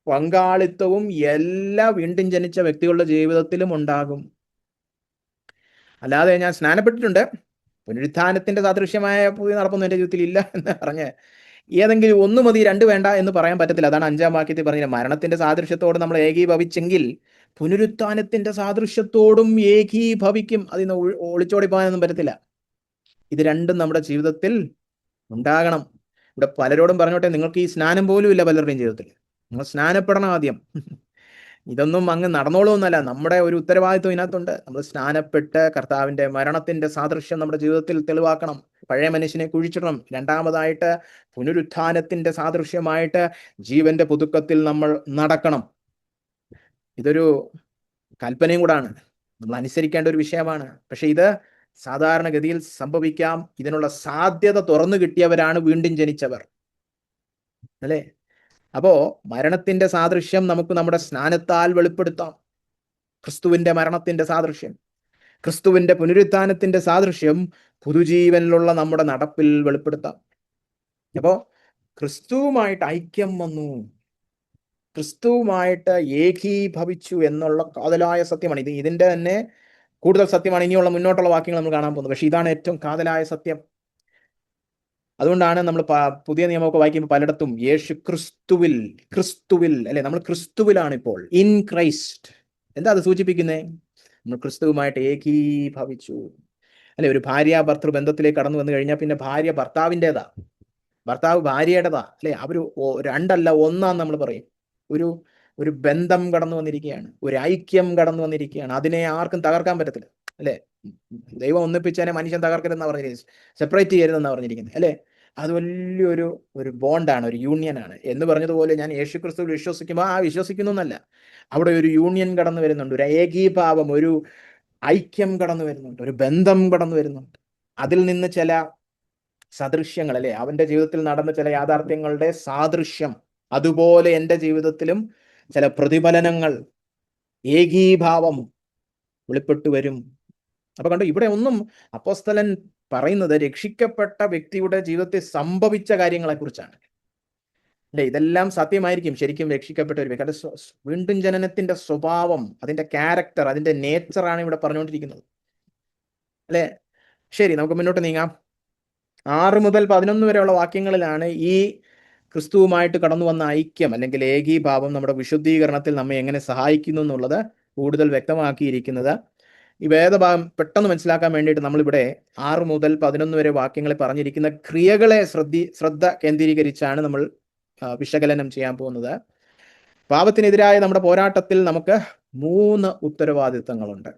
പങ്കാളിത്തവും എല്ലാ വീണ്ടും ജനിച്ച വ്യക്തികളുടെ ജീവിതത്തിലും ഉണ്ടാകും. അല്ലാതെ ഞാൻ സ്നാനപ്പെട്ടിട്ടുണ്ട്, പുനരുത്ഥാനത്തിന്റെ സാദൃശ്യമായ പുതിയ നടപ്പൊന്നും എൻ്റെ ജീവിതത്തിൽ ഇല്ല എന്ന് പറഞ്ഞ് ഏതെങ്കിലും ഒന്ന് മതി, രണ്ട് വേണ്ട എന്ന് പറയാൻ പറ്റത്തില്ല. അതാണ് 5-ാം വാക്യത്തിൽ പറഞ്ഞത്. മരണത്തിന്റെ സാദൃശ്യത്തോട് നമ്മൾ ഏകീഭവിച്ചെങ്കിൽ പുനരുത്ഥാനത്തിന്റെ സാദൃശ്യത്തോടും ഏകീഭവിക്കും. അതിന് ഒളിച്ചോടി പോകാനൊന്നും പറ്റത്തില്ല. ഇത് രണ്ടും നമ്മുടെ ജീവിതത്തിൽ ഉണ്ടാകണം. ഇവിടെ പലരോടും പറഞ്ഞോട്ടെ, നിങ്ങൾക്ക് ഈ സ്നാനം പോലും ഇല്ല പലരുടെയും ജീവിതത്തിൽ. നിങ്ങൾ സ്നാനപ്പെടണം ആദ്യം. ഇതൊന്നും അങ്ങ് നടന്നോളൂന്നല്ല, നമ്മുടെ ഒരു ഉത്തരവാദിത്വം ഇതിനകത്തുണ്ട്. നമ്മൾ സ്നാനപ്പെട്ട് കർത്താവിന്റെ മരണത്തിന്റെ സാദൃശ്യം നമ്മുടെ ജീവിതത്തിൽ തെളിവാക്കണം. പഴയ മനുഷ്യനെ കുഴിച്ചിടണം. രണ്ടാമതായിട്ട് പുനരുത്ഥാനത്തിന്റെ സാദൃശ്യമായിട്ട് ജീവന്റെ പുതുക്കത്തിൽ നമ്മൾ നടക്കണം. ഇതൊരു കൽപ്പനയും കൂടാണ്, നമ്മൾ അനുസരിക്കേണ്ട ഒരു വിഷയമാണ്. പക്ഷെ ഇത് സാധാരണഗതിയിൽ സംഭവിക്കാം. ഇതിനുള്ള സാധ്യത തുറന്നു കിട്ടിയവരാണ് വീണ്ടും ജനിച്ചവർ, അല്ലേ? അപ്പോ മരണത്തിന്റെ സാദൃശ്യം നമുക്ക് നമ്മുടെ സ്നാനത്താൽ വെളിപ്പെടുത്താം. ക്രിസ്തുവിന്റെ മരണത്തിന്റെ സാദൃശ്യം, ക്രിസ്തുവിന്റെ പുനരുത്ഥാനത്തിന്റെ സാദൃശ്യം പുതുജീവനിലുള്ള നമ്മുടെ നടപ്പിൽ വെളിപ്പെടുത്താം. അപ്പോ ക്രിസ്തുവുമായിട്ട് ഐക്യം വന്നു, ക്രിസ്തുവുമായിട്ട് ഏകീഭവിച്ചു എന്നുള്ള കാതലായ സത്യമാണ്. ഇതിന്റെ തന്നെ കൂടുതൽ സത്യമാണ് ഇനിയുള്ള മുന്നോട്ടുള്ള വാക്യങ്ങൾ നമ്മൾ കാണാൻ പോകുന്നത്. പക്ഷെ ഇതാണ് ഏറ്റവും കാതലായ സത്യം. അതുകൊണ്ടാണ് നമ്മൾ പുതിയ നിയമമൊക്കെ വായിക്കുമ്പോൾ പലയിടത്തും യേശു ക്രിസ്തുവിൽ അല്ലെ, നമ്മൾ ക്രിസ്തുവിലാണ് ഇപ്പോൾ, ഇൻ ക്രൈസ്റ്റ്. എന്താ അത് സൂചിപ്പിക്കുന്നത്? നമ്മൾ ക്രിസ്തുവുമായിട്ട് ഏകീഭവിച്ചു, അല്ലെ? ഒരു ഭാര്യ ഭർത്തൃ ബന്ധത്തിലേക്ക് കടന്നു വന്നു കഴിഞ്ഞാൽ പിന്നെ ഭാര്യ ഭർത്താവിൻ്റെതാ, ഭർത്താവ് ഭാര്യയുടേതാ, അല്ലെ? അവര് രണ്ടല്ല ഒന്നാന്ന് നമ്മൾ പറയും. ഒരു ബന്ധം കടന്നു വന്നിരിക്കുകയാണ്, ഒരു ഐക്യം കടന്നു വന്നിരിക്കുകയാണ്. അതിനെ ആർക്കും തകർക്കാൻ പറ്റത്തില്ല, അല്ലെ? ദൈവം ഒന്നിപ്പിച്ചതിനെ മനുഷ്യൻ തകർക്കരുതെന്നാ പറഞ്ഞിരിക്കുന്നത്, സെപ്പറേറ്റ് ചെയ്യരുതെന്നാ പറഞ്ഞിരിക്കുന്നത്, അല്ലെ? അത് വലിയൊരു ബോണ്ടാണ്, ഒരു യൂണിയനാണ്. എന്ന് പറഞ്ഞതുപോലെ ഞാൻ യേശു ക്രിസ്തുവിൽ വിശ്വസിക്കുമ്പോൾ വിശ്വസിക്കുന്നു എന്നല്ല, അവിടെ ഒരു യൂണിയൻ കടന്നു വരുന്നുണ്ട്, ഒരു ഏകീഭാവം, ഒരു ഐക്യം കടന്നു വരുന്നുണ്ട്, ഒരു ബന്ധം കടന്നു വരുന്നുണ്ട്. അതിൽ നിന്ന് ചില സദൃശ്യങ്ങൾ, അല്ലെ, അവന്റെ ജീവിതത്തിൽ നടന്ന ചില യാഥാർത്ഥ്യങ്ങളുടെ സാദൃശ്യം, അതുപോലെ എൻ്റെ ജീവിതത്തിലും ചില പ്രതിഫലനങ്ങൾ, ഏകീഭാവം വെളിപ്പെട്ടു വരും. അപ്പൊ കണ്ടു, ഇവിടെ ഒന്നും അപ്പോസ്തലൻ പറയുന്നത് രക്ഷിക്കപ്പെട്ട വ്യക്തിയുടെ ജീവിതത്തിൽ സംഭവിച്ച കാര്യങ്ങളെ കുറിച്ചാണ്, അല്ലെ? ഇതെല്ലാം സത്യമായിരിക്കും ശരിക്കും രക്ഷിക്കപ്പെട്ട ഒരു വ്യക്തി. വീണ്ടും ജനനത്തിന്റെ സ്വഭാവം, അതിന്റെ ക്യാരക്ടർ, അതിന്റെ നേച്ചറാണ് ഇവിടെ പറഞ്ഞുകൊണ്ടിരിക്കുന്നത്, അല്ലെ? ശരി, നമുക്ക് മുന്നോട്ട് നീങ്ങാം. 6 മുതൽ 11 വരെയുള്ള വാക്യങ്ങളിലാണ് ഈ ക്രിസ്തുവുമായിട്ട് കടന്നു വന്ന ഐക്യം അല്ലെങ്കിൽ ഏകീഭാവം നമ്മുടെ വിശുദ്ധീകരണത്തിൽ നമ്മെ എങ്ങനെ സഹായിക്കുന്നു എന്നുള്ളത് കൂടുതൽ വ്യക്തമാക്കിയിരിക്കുന്നത്. ഈ വേദഭാഗം പെട്ടെന്ന് മനസ്സിലാക്കാൻ വേണ്ടിയിട്ട് നമ്മളിവിടെ 6 മുതൽ 11 വരെ വാക്യങ്ങളിൽ പറഞ്ഞിരിക്കുന്ന ക്രിയകളെ ശ്രദ്ധ കേന്ദ്രീകരിച്ചാണ് നമ്മൾ വിശകലനം ചെയ്യാൻ പോകുന്നത്. പാപത്തിനെതിരായ നമ്മുടെ പോരാട്ടത്തിൽ നമുക്ക് 3 ഉത്തരവാദിത്തങ്ങളുണ്ട്.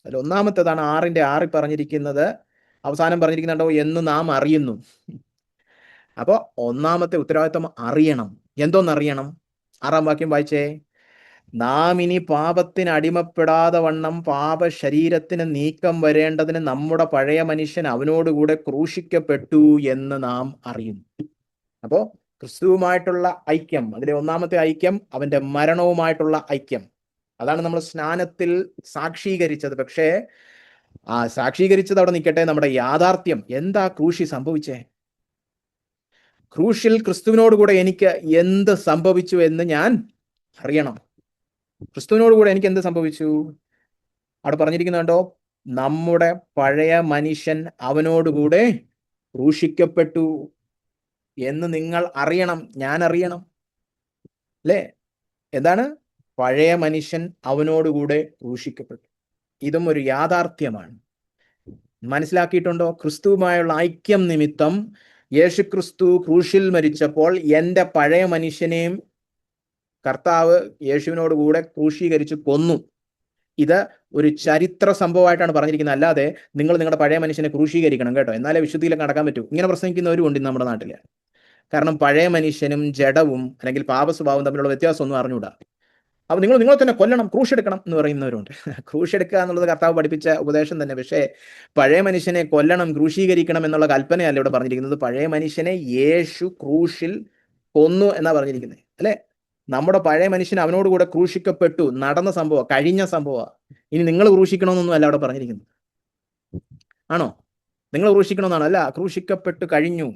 അതിൽ ഒന്നാമത്തേതാണ് 6:6 പറഞ്ഞിരിക്കുന്നത്, അവസാനം പറഞ്ഞിരിക്കുന്നുണ്ടോ, എന്ന് നാം അറിയുന്നു. അപ്പോൾ ഒന്നാമത്തെ ഉത്തരവാദിത്തം അറിയണം. എന്തോന്നറിയണം? 6-ാം വാക്യം വായിച്ചേ. നാം ഇനി പാപത്തിന് അടിമപ്പെടാതെ വണ്ണം പാപ ശരീരത്തിന് നീക്കം വരേണ്ടതിന് നമ്മുടെ പഴയ മനുഷ്യൻ അവനോടുകൂടെ ക്രൂശിക്കപ്പെട്ടു എന്ന് നാം അറിയുന്നു. അപ്പോ ക്രിസ്തുവുമായിട്ടുള്ള ഐക്യം, അതിലെ ഒന്നാമത്തെ ഐക്യം അവന്റെ മരണവുമായിട്ടുള്ള ഐക്യം. അതാണ് നമ്മൾ സ്നാനത്തിൽ സാക്ഷീകരിച്ചത്. പക്ഷേ സാക്ഷീകരിച്ചത് അവിടെ നിൽക്കട്ടെ, നമ്മുടെ യാഥാർത്ഥ്യം എന്താ ക്രൂശി സംഭവിച്ചേ? ക്രൂശിൽ ക്രിസ്തുവിനോടുകൂടെ എനിക്ക് എന്ത് സംഭവിച്ചു എന്ന് ഞാൻ അറിയണം. ക്രിസ്തുവിനോടുകൂടെ എനിക്ക് എന്ത് സംഭവിച്ചു? അവിടെ പറഞ്ഞിരിക്കുന്നുണ്ടോ, നമ്മുടെ പഴയ മനുഷ്യൻ അവനോടുകൂടെ ക്രൂശിക്കപ്പെട്ടു എന്ന് നിങ്ങൾ അറിയണം, ഞാൻ അറിയണം, അല്ലേ? എന്താണ്? പഴയ മനുഷ്യൻ അവനോടുകൂടെ ക്രൂശിക്കപ്പെട്ടു. ഇതും ഒരു യാഥാർത്ഥ്യമാണ്. മനസ്സിലാക്കിയിട്ടുണ്ടോ? ക്രിസ്തുവുമായുള്ള ഐക്യം നിമിത്തം യേശു ക്രിസ്തു ക്രൂശിൽ മരിച്ചപ്പോൾ എൻ്റെ പഴയ മനുഷ്യനെയും കർത്താവ് യേശുവിനോട് കൂടെ ക്രൂശീകരിച്ച് കൊന്നു. ഇത് ഒരു ചരിത്ര സംഭവമായിട്ടാണ് പറഞ്ഞിരിക്കുന്നത്, അല്ലാതെ നിങ്ങൾ നിങ്ങളുടെ പഴയ മനുഷ്യനെ ക്രൂശീകരിക്കണം കേട്ടോ, എന്നാലേ വിശുദ്ധിയിലേക്ക് കടക്കാൻ പറ്റൂ. ഇങ്ങനെ പ്രസംഗിക്കുന്നവരും ഉണ്ട് നമ്മുടെ നാട്ടിൽ. കാരണം പഴയ മനുഷ്യനും ജഡവും അല്ലെങ്കിൽ പാപസ്വഭാവവും തമ്മിലുള്ള വ്യത്യാസമൊന്നും അറിഞ്ഞൂടാ. അപ്പൊ നിങ്ങളെ തന്നെ കൊല്ലണം, ക്രൂശെടുക്കണം എന്ന് പറയുന്നവരുണ്ട്. ക്രൂശെടുക്കുക എന്നുള്ളത് കർത്താവ് പഠിപ്പിച്ച ഉപദേശം തന്നെ. പക്ഷേ പഴയ മനുഷ്യനെ കൊല്ലണം, ക്രൂശീകരിക്കണം എന്നുള്ള കൽപ്പനയല്ല ഇവിടെ പറഞ്ഞിരിക്കുന്നത്. പഴയ മനുഷ്യനെ യേശു ക്രൂശിൽ കൊന്നു എന്നാ പറഞ്ഞിരിക്കുന്നത്, അല്ലെ? നമ്മുടെ പഴയ മനുഷ്യൻ അവനോടുകൂടെ ക്രൂശിക്കപ്പെട്ടു, നടന്ന സംഭവം, കഴിഞ്ഞ സംഭവം. ഇനി നിങ്ങൾ ക്രൂശിക്കണമെന്നൊന്നും അല്ല അവിടെ പറഞ്ഞിരിക്കുന്നത്. ആണോ? നിങ്ങൾ ക്രൂശിക്കണമെന്നാണ്? അല്ല, ക്രൂശിക്കപ്പെട്ടു കഴിഞ്ഞു,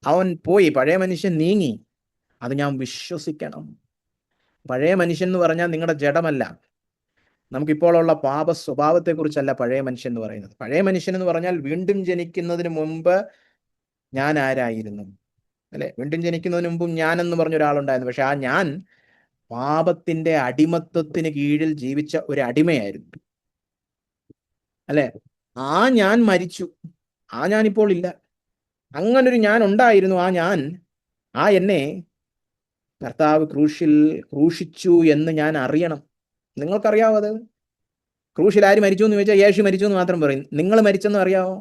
അവൻ പോയി, പഴയ മനുഷ്യൻ നീങ്ങി. അത് ഞാൻ വിശ്വസിക്കണം. പഴയ മനുഷ്യൻ എന്ന് പറഞ്ഞാൽ നിങ്ങളുടെ ജഡമല്ല, നമുക്കിപ്പോഴുള്ള പാപ സ്വഭാവത്തെക്കുറിച്ചല്ല പഴയ മനുഷ്യൻ എന്ന് പറയുന്നത്. പഴയ മനുഷ്യൻ എന്ന് പറഞ്ഞാൽ വീണ്ടും ജനിക്കുന്നതിന് മുമ്പ് ഞാൻ ആരായിരുന്നു, അല്ലെ? വീണ്ടും ജനിക്കുന്നതിന് മുമ്പും ഞാൻ എന്ന് പറഞ്ഞ ഒരാളുണ്ടായിരുന്നു. പക്ഷെ ആ ഞാൻ പാപത്തിന്റെ അടിമത്വത്തിന് കീഴിൽ ജീവിച്ച ഒരു അടിമയായിരുന്നു, അല്ലെ? ആ ഞാൻ മരിച്ചു. ആ ഞാൻ ഇപ്പോൾ ഇല്ല. അങ്ങനൊരു ഞാൻ ഉണ്ടായിരുന്നു. ആ എന്നെ കർത്താവ് ക്രൂശിച്ചു എന്ന് ഞാൻ അറിയണം. നിങ്ങൾക്കറിയാവോ അത്? ക്രൂശിൽ ആര് മരിച്ചു എന്ന് ചോദിച്ചാൽ യേശു മരിച്ചു എന്ന് മാത്രം പറയും. നിങ്ങൾ മരിച്ചെന്ന് അറിയാവോ?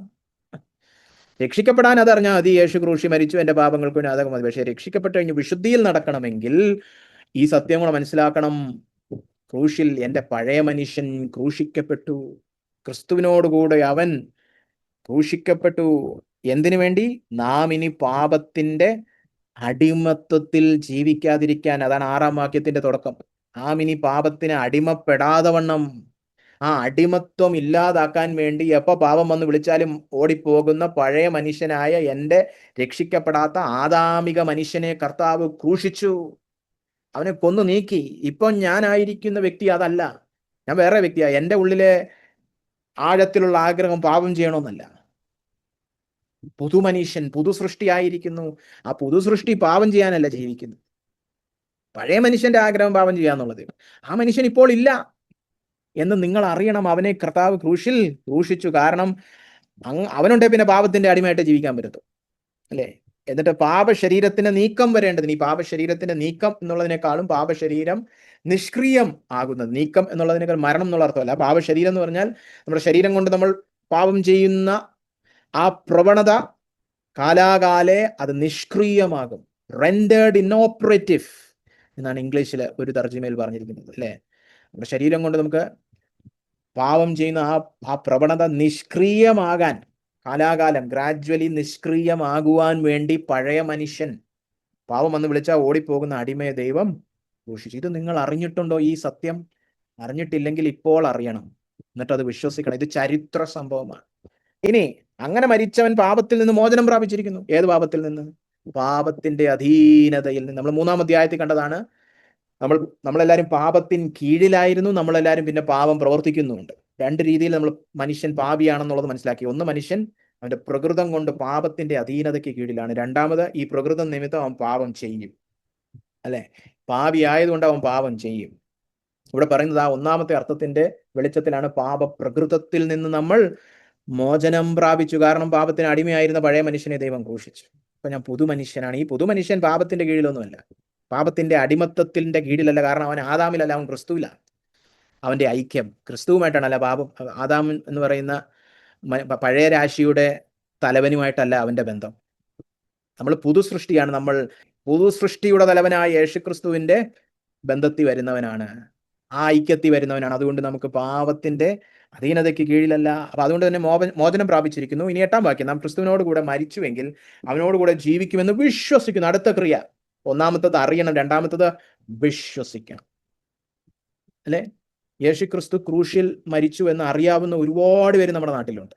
രക്ഷിക്കപ്പെടാൻ അതറിഞ്ഞാൽ മതി. യേശു ക്രൂശി മരിച്ചു, എന്റെ പാപങ്ങൾക്ക് വേണ്ടി അതൊക്കെ മതി. പക്ഷെ രക്ഷിക്കപ്പെട്ട് കഴിഞ്ഞ് വിശുദ്ധിയിൽ നടക്കണമെങ്കിൽ ഈ സത്യം കൂടെ മനസ്സിലാക്കണം. ക്രൂശിൽ എൻ്റെ പഴയ മനുഷ്യൻ ക്രൂശിക്കപ്പെട്ടു. ക്രിസ്തുവിനോടുകൂടെ അവൻ ക്രൂശിക്കപ്പെട്ടു. എന്തിനു വേണ്ടി? നാം ഇനി പാപത്തിന്റെ അടിമത്വത്തിൽ ജീവിക്കാതിരിക്കാൻ. അതാണ് 6-ാം വാക്യത്തിന്റെ തുടക്കം. നാം ഇനി പാപത്തിന് അടിമപ്പെടാതെ വണ്ണം, ആ അടിമത്വം ഇല്ലാതാക്കാൻ വേണ്ടി എപ്പോ പാപം വന്ന് വിളിച്ചാലും ഓടിപ്പോകുന്ന പഴയ മനുഷ്യനായ എൻ്റെ രക്ഷിക്കപ്പെടാത്ത ആദാമിക മനുഷ്യനെ കർത്താവ് ക്രൂശിച്ചു. അവനെ കൊന്നു നീക്കി. ഇപ്പൊ ഞാനായിരിക്കുന്ന വ്യക്തി അതല്ല, ഞാൻ വേറെ വ്യക്തിയാ. എൻ്റെ ഉള്ളിലെ ആഴത്തിലുള്ള ആഗ്രഹം പാപം ചെയ്യണമെന്നല്ല. പുതുമനുഷ്യൻ, പുതു സൃഷ്ടിയായിരിക്കുന്നു. ആ പുതു സൃഷ്ടി പാപം ചെയ്യാനല്ല ജീവിക്കുന്നു. പഴയ മനുഷ്യന്റെ ആഗ്രഹം പാപം ചെയ്യാന്നുള്ളത്. ആ മനുഷ്യൻ ഇപ്പോൾ ഇല്ല എന്ന് നിങ്ങൾ അറിയണം. അവനെ കർത്താവ് ക്രൂശിൽ ക്രൂശിച്ചു. കാരണം അവനുണ്ടെ പിന്നെ പാപത്തിന്റെ അടിമയായിട്ട് ജീവിക്കാൻ പറ്റത്തു, അല്ലേ? എന്നിട്ട് പാപശരീരത്തിന് നീക്കം വരേണ്ടതിന്, ഈ പാപശരീരത്തിന്റെ നീക്കം എന്നുള്ളതിനേക്കാളും പാപശരീരം നിഷ്ക്രിയം ആകുന്നത്, നീക്കം എന്നുള്ളതിനേക്കാൾ മരണം എന്നുള്ള അർത്ഥമല്ല. പാപശരീരം എന്ന് പറഞ്ഞാൽ നമ്മുടെ ശരീരം കൊണ്ട് നമ്മൾ പാപം ചെയ്യുന്ന ആ പ്രവണത കാലാകാലെ അത് നിഷ്ക്രിയമാകും. റെൻഡേർഡ് ഇന്നോപ്പറേറ്റീവ് എന്നാണ് ഇംഗ്ലീഷിൽ ഒരു തർജ്ജിമയിൽ പറഞ്ഞിരിക്കുന്നത്, അല്ലേ? നമ്മുടെ ശരീരം കൊണ്ട് നമുക്ക് പാപം ചെയ്യുന്ന ആ പ്രവണത നിഷ്ക്രിയമാകാൻ, കാലാകാലം ഗ്രാജ്വലി നിഷ്ക്രിയമാകുവാൻ വേണ്ടി പഴയ മനുഷ്യൻ, പാപം വന്ന് വിളിച്ചാൽ ഓടിപ്പോകുന്ന അടിമയെ ദൈവം ക്രൂശിച്ചു. ഇത് നിങ്ങൾ അറിഞ്ഞിട്ടുണ്ടോ? ഈ സത്യം അറിഞ്ഞിട്ടില്ലെങ്കിൽ ഇപ്പോൾ അറിയണം, എന്നിട്ട് അത് വിശ്വസിക്കണം. ഇത് ചരിത്ര സംഭവമാണ്. ഇനി അങ്ങനെ മരിച്ചവൻ പാപത്തിൽ നിന്ന് മോചനം പ്രാപിച്ചിരിക്കുന്നു. ഏത് പാപത്തിൽ നിന്ന്? പാപത്തിന്റെ അധീനതയിൽ നിന്ന്. നമ്മൾ 3-ാം അധ്യായത്തിൽ കണ്ടതാണ്. നമ്മളെല്ലാവരും പാപത്തിൻ കീഴിലായിരുന്നു. നമ്മളെല്ലാവരും പിന്നെ പാപം പ്രവർത്തിക്കുന്നുമുണ്ട്. രണ്ട് രീതിയിൽ നമ്മൾ മനുഷ്യൻ പാപിയാണെന്നുള്ളത് മനസ്സിലാക്കി. ഒന്ന്, മനുഷ്യൻ അവന്റെ പ്രകൃതം കൊണ്ട് പാപത്തിന്റെ അധീനതയ്ക്ക് കീഴിലാണ്. രണ്ടാമത്, ഈ പ്രകൃതം നിമിത്തം അവൻ പാപം ചെയ്യും, അല്ലെ? പാപിയായതുകൊണ്ട് അവൻ പാപം ചെയ്യും. ഇവിടെ പറയുന്നത് ആ 1-ാമത്തെ അർത്ഥത്തിന്റെ വെളിച്ചത്തിലാണ്. പാപപ്രകൃതത്തിൽ നിന്ന് നമ്മൾ മോചനം പ്രാപിച്ചു. കാരണം പാപത്തിന് അടിമയായിരുന്ന പഴയ മനുഷ്യനെ ദൈവം ക്രൂശിച്ചു. അപ്പൊ ഞാൻ പുതുമനുഷ്യനാണ്. ഈ പുതുമനുഷ്യൻ പാപത്തിന്റെ കീഴിലൊന്നുമല്ല, പാപത്തിന്റെ അടിമത്തത്തിന്റെ കീഴിലല്ല. കാരണം അവൻ ആദാമിലല്ല, അവൻ ക്രിസ്തുവിലാണ്. അവന്റെ ഐക്യം ക്രിസ്തുവുമായിട്ടാണല്ല. പാപം, ആദാം എന്ന് പറയുന്ന പഴയ രാശിയുടെ തലവനുമായിട്ടല്ല അവന്റെ ബന്ധം. നമ്മൾ പുതു സൃഷ്ടിയാണ്. നമ്മൾ പുതു സൃഷ്ടിയുടെ തലവനായ യേശുക്രിസ്തുവിന്റെ ബന്ധത്തിൽ വരുന്നവനാണ്, ആ ഐക്യത്തിൽ വരുന്നവനാണ്. അതുകൊണ്ട് നമുക്ക് പാപത്തിന്റെ അധീനതയ്ക്ക് കീഴിലല്ല. അപ്പൊ അതുകൊണ്ട് തന്നെ മോചനം പ്രാപിച്ചിരിക്കുന്നു. ഇനി 8-ാം വാക്യം, നാം ക്രിസ്തുവിനോട് കൂടെ മരിച്ചുവെങ്കിൽ അവനോട് കൂടെ ജീവിക്കുമെന്ന് വിശ്വസിക്കുന്നു. അടുത്ത ക്രിയ. 1-ാമത്തത് അറിയണം, 2-ാമത്തത് വിശ്വസിക്കണം, അല്ലെ? യേശുക്രിസ്തു ക്രൂശിൽ മരിച്ചു എന്ന് അറിയാവുന്ന ഒരുപാട് പേര് നമ്മുടെ നാട്ടിലുണ്ട്.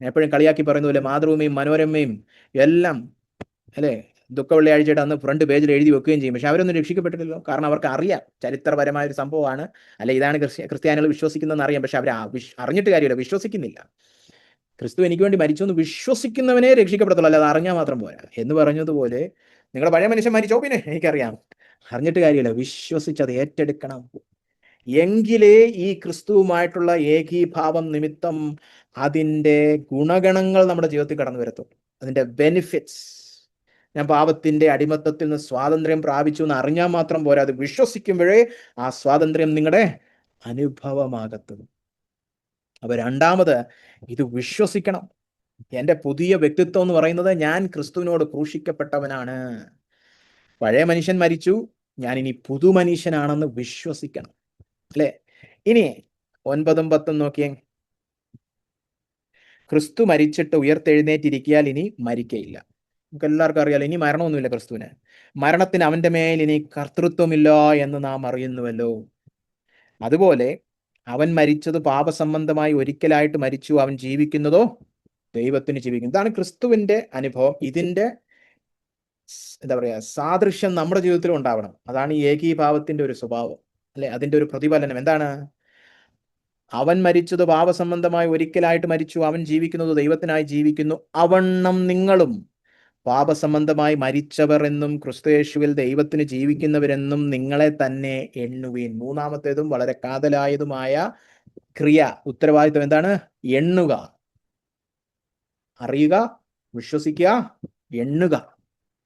എപ്പോഴും കളിയാക്കി പറയുന്ന പോലെ മാതൃഭൂമിയും മനോരമയും എല്ലാം, അല്ലെ, ദുഃഖ വെള്ളിയാഴ്ചയുടെ അന്ന് ഫ്രണ്ട് പേജിൽ എഴുതി വെക്കുകയും ചെയ്യും. പക്ഷെ അവരൊന്നും രക്ഷിക്കപ്പെട്ടില്ലല്ലോ. കാരണം അവർക്ക് അറിയാം ചരിത്രപരമായ ഒരു സംഭവമാണ്, അല്ലെ, ഇതാണ് ക്രിസ്ത്യാനികൾ വിശ്വസിക്കുന്നതെന്ന് അറിയാം. പക്ഷെ അവർ അറിഞ്ഞിട്ട് കാര്യമില്ല, വിശ്വസിക്കുന്നില്ല. ക്രിസ്തു എനിക്ക് വേണ്ടി മരിച്ചു എന്ന് വിശ്വസിക്കുന്നവനെ രക്ഷിക്കപ്പെടത്തുള്ളൂ, അല്ലാതെ അറിഞ്ഞാൽ മാത്രം പോരാ. എന്ന് പറഞ്ഞതുപോലെ നിങ്ങളുടെ പഴയ മനുഷ്യൻ മരിച്ചോ, പിന്നെ എനിക്കറിയാം, അറിഞ്ഞിട്ട് കാര്യമില്ല, വിശ്വസിച്ചത് ഏറ്റെടുക്കണം. എങ്കിലേ ഈ ക്രിസ്തുവുമായിട്ടുള്ള ഏകീഭാവം നിമിത്തം അതിൻ്റെ ഗുണഗണങ്ങൾ നമ്മുടെ ജീവിതത്തിൽ കടന്നു വരത്തുള്ളൂ, അതിൻ്റെ ബെനിഫിറ്റ്സ്. ഞാൻ പാപത്തിന്റെ അടിമത്തത്തിൽ നിന്ന് സ്വാതന്ത്ര്യം പ്രാപിച്ചു എന്ന് അറിഞ്ഞാൽ മാത്രം പോരാ, അത് വിശ്വസിക്കുമ്പോഴേ ആ സ്വാതന്ത്ര്യം നിങ്ങളുടെ അനുഭവമാകത്തുള്ളൂ. അപ്പൊ 2-ാമത് ഇത് വിശ്വസിക്കണം. എൻ്റെ പുതിയ വ്യക്തിത്വം എന്ന് പറയുന്നത് ഞാൻ ക്രിസ്തുവിനോട് ക്രൂശിക്കപ്പെട്ടവനാണ്. പഴയ മനുഷ്യൻ മരിച്ചു, ഞാൻ ഇനി പുതുമനുഷ്യനാണെന്ന് വിശ്വസിക്കണം, അല്ലെ? ഇനി 9-ഉം 10-ഉം നോക്കിയേ. ക്രിസ്തു മരിച്ചിട്ട് ഉയർത്തെഴുന്നേറ്റിരിക്കിയാൽ ഇനി മരിക്കയില്ല. നമുക്ക് എല്ലാവർക്കും അറിയാലോ, ഇനി മരണമൊന്നുമില്ല ക്രിസ്തുവിന്. മരണത്തിന് അവന്റെ മേൽ ഇനി കർത്തൃത്വമില്ല എന്ന് നാം അറിയുന്നുവല്ലോ. അതുപോലെ അവൻ മരിച്ചത് പാപസംബന്ധമായി ഒരിക്കലായിട്ട് മരിച്ചു, അവൻ ജീവിക്കുന്നതോ ദൈവത്തിന് ജീവിക്കുന്നു. ഇതാണ് ക്രിസ്തുവിന്റെ അനുഭവം. ഇതിന്റെ എന്താ പറയാ, സാദൃശ്യം നമ്മുടെ ജീവിതത്തിലും ഉണ്ടാവണം. അതാണ് ഈ ഏകീഭാവത്തിന്റെ ഒരു സ്വഭാവം, അല്ലെ? അതിന്റെ ഒരു പ്രതിഫലനം എന്താണ്? അവൻ മരിച്ചത് പാപസംബന്ധമായി ഒരിക്കലായിട്ട് മരിച്ചു, അവൻ ജീവിക്കുന്നത് ദൈവത്തിനായി ജീവിക്കുന്നു. അവണ്ണം നിങ്ങളും പാപസംബന്ധമായി മരിച്ചവർ എന്നും ക്രിസ്തുയേശുവിൽ ദൈവത്തിന് ജീവിക്കുന്നവരെന്നും നിങ്ങളെ തന്നെ എണ്ണുവീൻ. മൂന്നാമത്തേതും വളരെ കാതലായതുമായ ക്രിയ, ഉത്തരവാദിത്വം എന്താണ്? എണ്ണുക. അറിയുക, വിശ്വസിക്കുക, എണ്ണുക.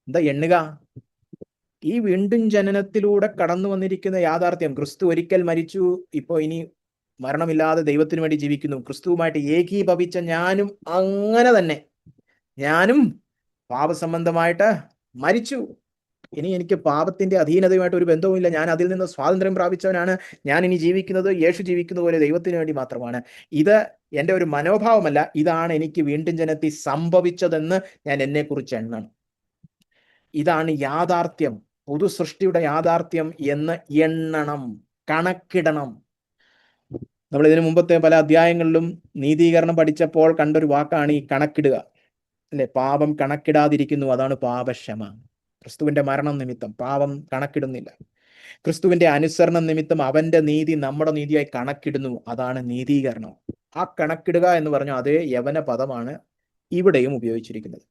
എന്താ എണ്ണുക? ഈ വീണ്ടും ജനനത്തിലൂടെ കടന്നു വന്നിരിക്കുന്ന യാഥാർത്ഥ്യം, ക്രിസ്തു ഒരിക്കൽ മരിച്ചു, ഇപ്പൊ ഇനി മരണമില്ലാതെ ദൈവത്തിന് വേണ്ടി ജീവിക്കുന്നു. ക്രിസ്തുവുമായിട്ട് ഏകീഭവിച്ച ഞാനും അങ്ങനെ തന്നെ, ഞാനും പാപസംബന്ധമായിട്ട് മരിച്ചു. ഇനി എനിക്ക് പാപത്തിന്റെ അധീനതയുമായിട്ട് ഒരു ബന്ധവുമില്ല. ഞാൻ അതിൽ നിന്ന് സ്വാതന്ത്ര്യം പ്രാപിച്ചവനാണ്. ഞാൻ ഇനി ജീവിക്കുന്നത് യേശു ജീവിക്കുന്ന പോലെ ദൈവത്തിന് വേണ്ടി മാത്രമാണ്. ഇത് എൻ്റെ ഒരു മനോഭാവമല്ല, ഇതാണ് എനിക്ക് വീണ്ടും ജനനത്തിൽ സംഭവിച്ചതെന്ന് ഞാൻ എന്നെക്കുറിച്ച് എണ്ണണം. ഇതാണ് യാഥാർത്ഥ്യം, പുതു സൃഷ്ടിയുടെ യാഥാർത്ഥ്യം എന്ന് എണ്ണണം, കണക്കിടണം. നമ്മൾ ഇതിനു മുമ്പത്തെ പല അധ്യായങ്ങളിലും നീതീകരണം പഠിച്ചപ്പോൾ കണ്ടൊരു വാക്കാണ് ഈ കണക്കിടുക, അല്ലെ? പാപം കണക്കിടാതിരിക്കുന്നു, അതാണ് പാപക്ഷമ. ക്രിസ്തുവിന്റെ മരണം നിമിത്തം പാപം കണക്കിടുന്നില്ല. ക്രിസ്തുവിന്റെ അനുസരണം നിമിത്തം അവന്റെ നീതി നമ്മുടെ നീതിയായി കണക്കിടുന്നു, അതാണ് നീതീകരണം. ആ കണക്കിടുക എന്ന് പറഞ്ഞ അതേ യവന പദമാണ് ഇവിടെയും ഉപയോഗിച്ചിരിക്കുന്നത്.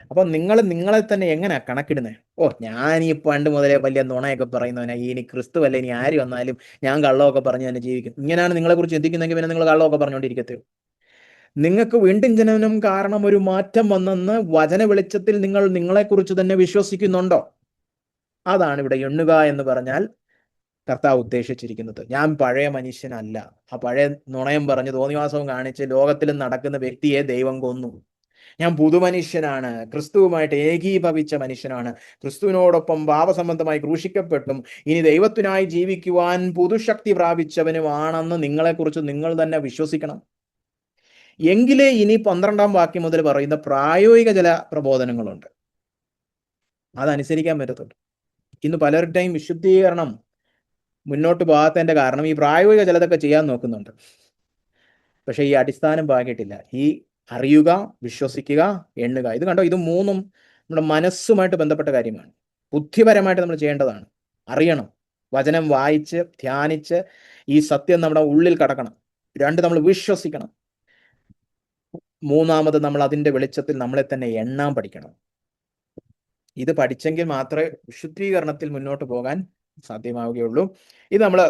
അപ്പൊ നിങ്ങൾ നിങ്ങളെ തന്നെ എങ്ങനെയാ കണക്കിടുന്നത്? ഞാൻ ഈ പണ്ട് മുതലേ വലിയ നുണയൊക്കെ പറയുന്നവനാ, ഇനി ക്രിസ്തു അല്ല, ഇനി ആര് വന്നാലും ഞാൻ കള്ളമൊക്കെ പറഞ്ഞ് തന്നെ ജീവിക്കും. ഇങ്ങനെയാണ് നിങ്ങളെ കുറിച്ച് ചിന്തിക്കുന്നെങ്കിൽ പിന്നെ നിങ്ങൾ കള്ളമൊക്കെ പറഞ്ഞുകൊണ്ടിരിക്കത്തേ. നിങ്ങൾക്ക് വീണ്ടും ജനനം കാരണം ഒരു മാറ്റം വന്നെന്ന് വചന വെളിച്ചത്തിൽ നിങ്ങൾ നിങ്ങളെക്കുറിച്ച് തന്നെ വിശ്വസിക്കുന്നുണ്ടോ? അതാണ് ഇവിടെ എണ്ണുക എന്ന് പറഞ്ഞാൽ കർത്താവ് ഉദ്ദേശിച്ചിരിക്കുന്നത്. ഞാൻ പഴയ മനുഷ്യനല്ല. ആ പഴയ നുണയം പറഞ്ഞ് തോന്നിവാസവും കാണിച്ച് ലോകത്തിലും നടക്കുന്ന വ്യക്തിയെ ദൈവം കൊന്നു. ഞാൻ പുതുമനുഷ്യനാണ്, ക്രിസ്തുവുമായിട്ട് ഏകീഭവിച്ച മനുഷ്യനാണ്, ക്രിസ്തുവിനോടൊപ്പം പാപസംബന്ധമായി ക്രൂശിക്കപ്പെട്ടും ഇനി ദൈവത്തിനായി ജീവിക്കുവാൻ പുതുശക്തി പ്രാപിച്ചവനുമാണെന്ന് നിങ്ങളെക്കുറിച്ച് നിങ്ങൾ തന്നെ വിശ്വസിക്കണം. എങ്കിലേ ഇനി 12-ാം വാക്യം മുതൽ പറയുന്ന പ്രായോഗിക ചില പ്രബോധനങ്ങളുണ്ട്, അതനുസരിക്കാൻ പറ്റത്തുള്ളൂ. ഇന്ന് പലരുടെയും വിശുദ്ധീകരണം മുന്നോട്ട് പോകാത്തതിന്റെ കാരണം ഈ പ്രായോഗിക ചിലതൊക്കെ ചെയ്യാൻ നോക്കുന്നുണ്ട്, പക്ഷെ ഈ അടിസ്ഥാനം പാകിയിട്ടില്ല. ഈ അറിയുക, വിശ്വസിക്കുക, എണ്ണുക, ഇത് കണ്ടോ, ഇത് മൂന്നും നമ്മുടെ മനസ്സുമായിട്ട് ബന്ധപ്പെട്ട കാര്യമാണ്. ബുദ്ധിപരമായിട്ട് നമ്മൾ ചെയ്യേണ്ടതാണ്. അറിയണം, വചനം വായിച്ച് ധ്യാനിച്ച് ഈ സത്യം നമ്മുടെ ഉള്ളിൽ കടക്കണം. 2, നമ്മൾ വിശ്വസിക്കണം. 3, നമ്മൾ അതിന്റെ വെളിച്ചത്തിൽ നമ്മളെ തന്നെ എണ്ണാൻ പഠിക്കണം. ഇത് പഠിച്ചെങ്കിൽ മാത്രമേ വിശുദ്ധീകരണത്തിൽ മുന്നോട്ട് പോകാൻ സാധ്യമാവുകയുള്ളൂ. ഇത് നമ്മൾ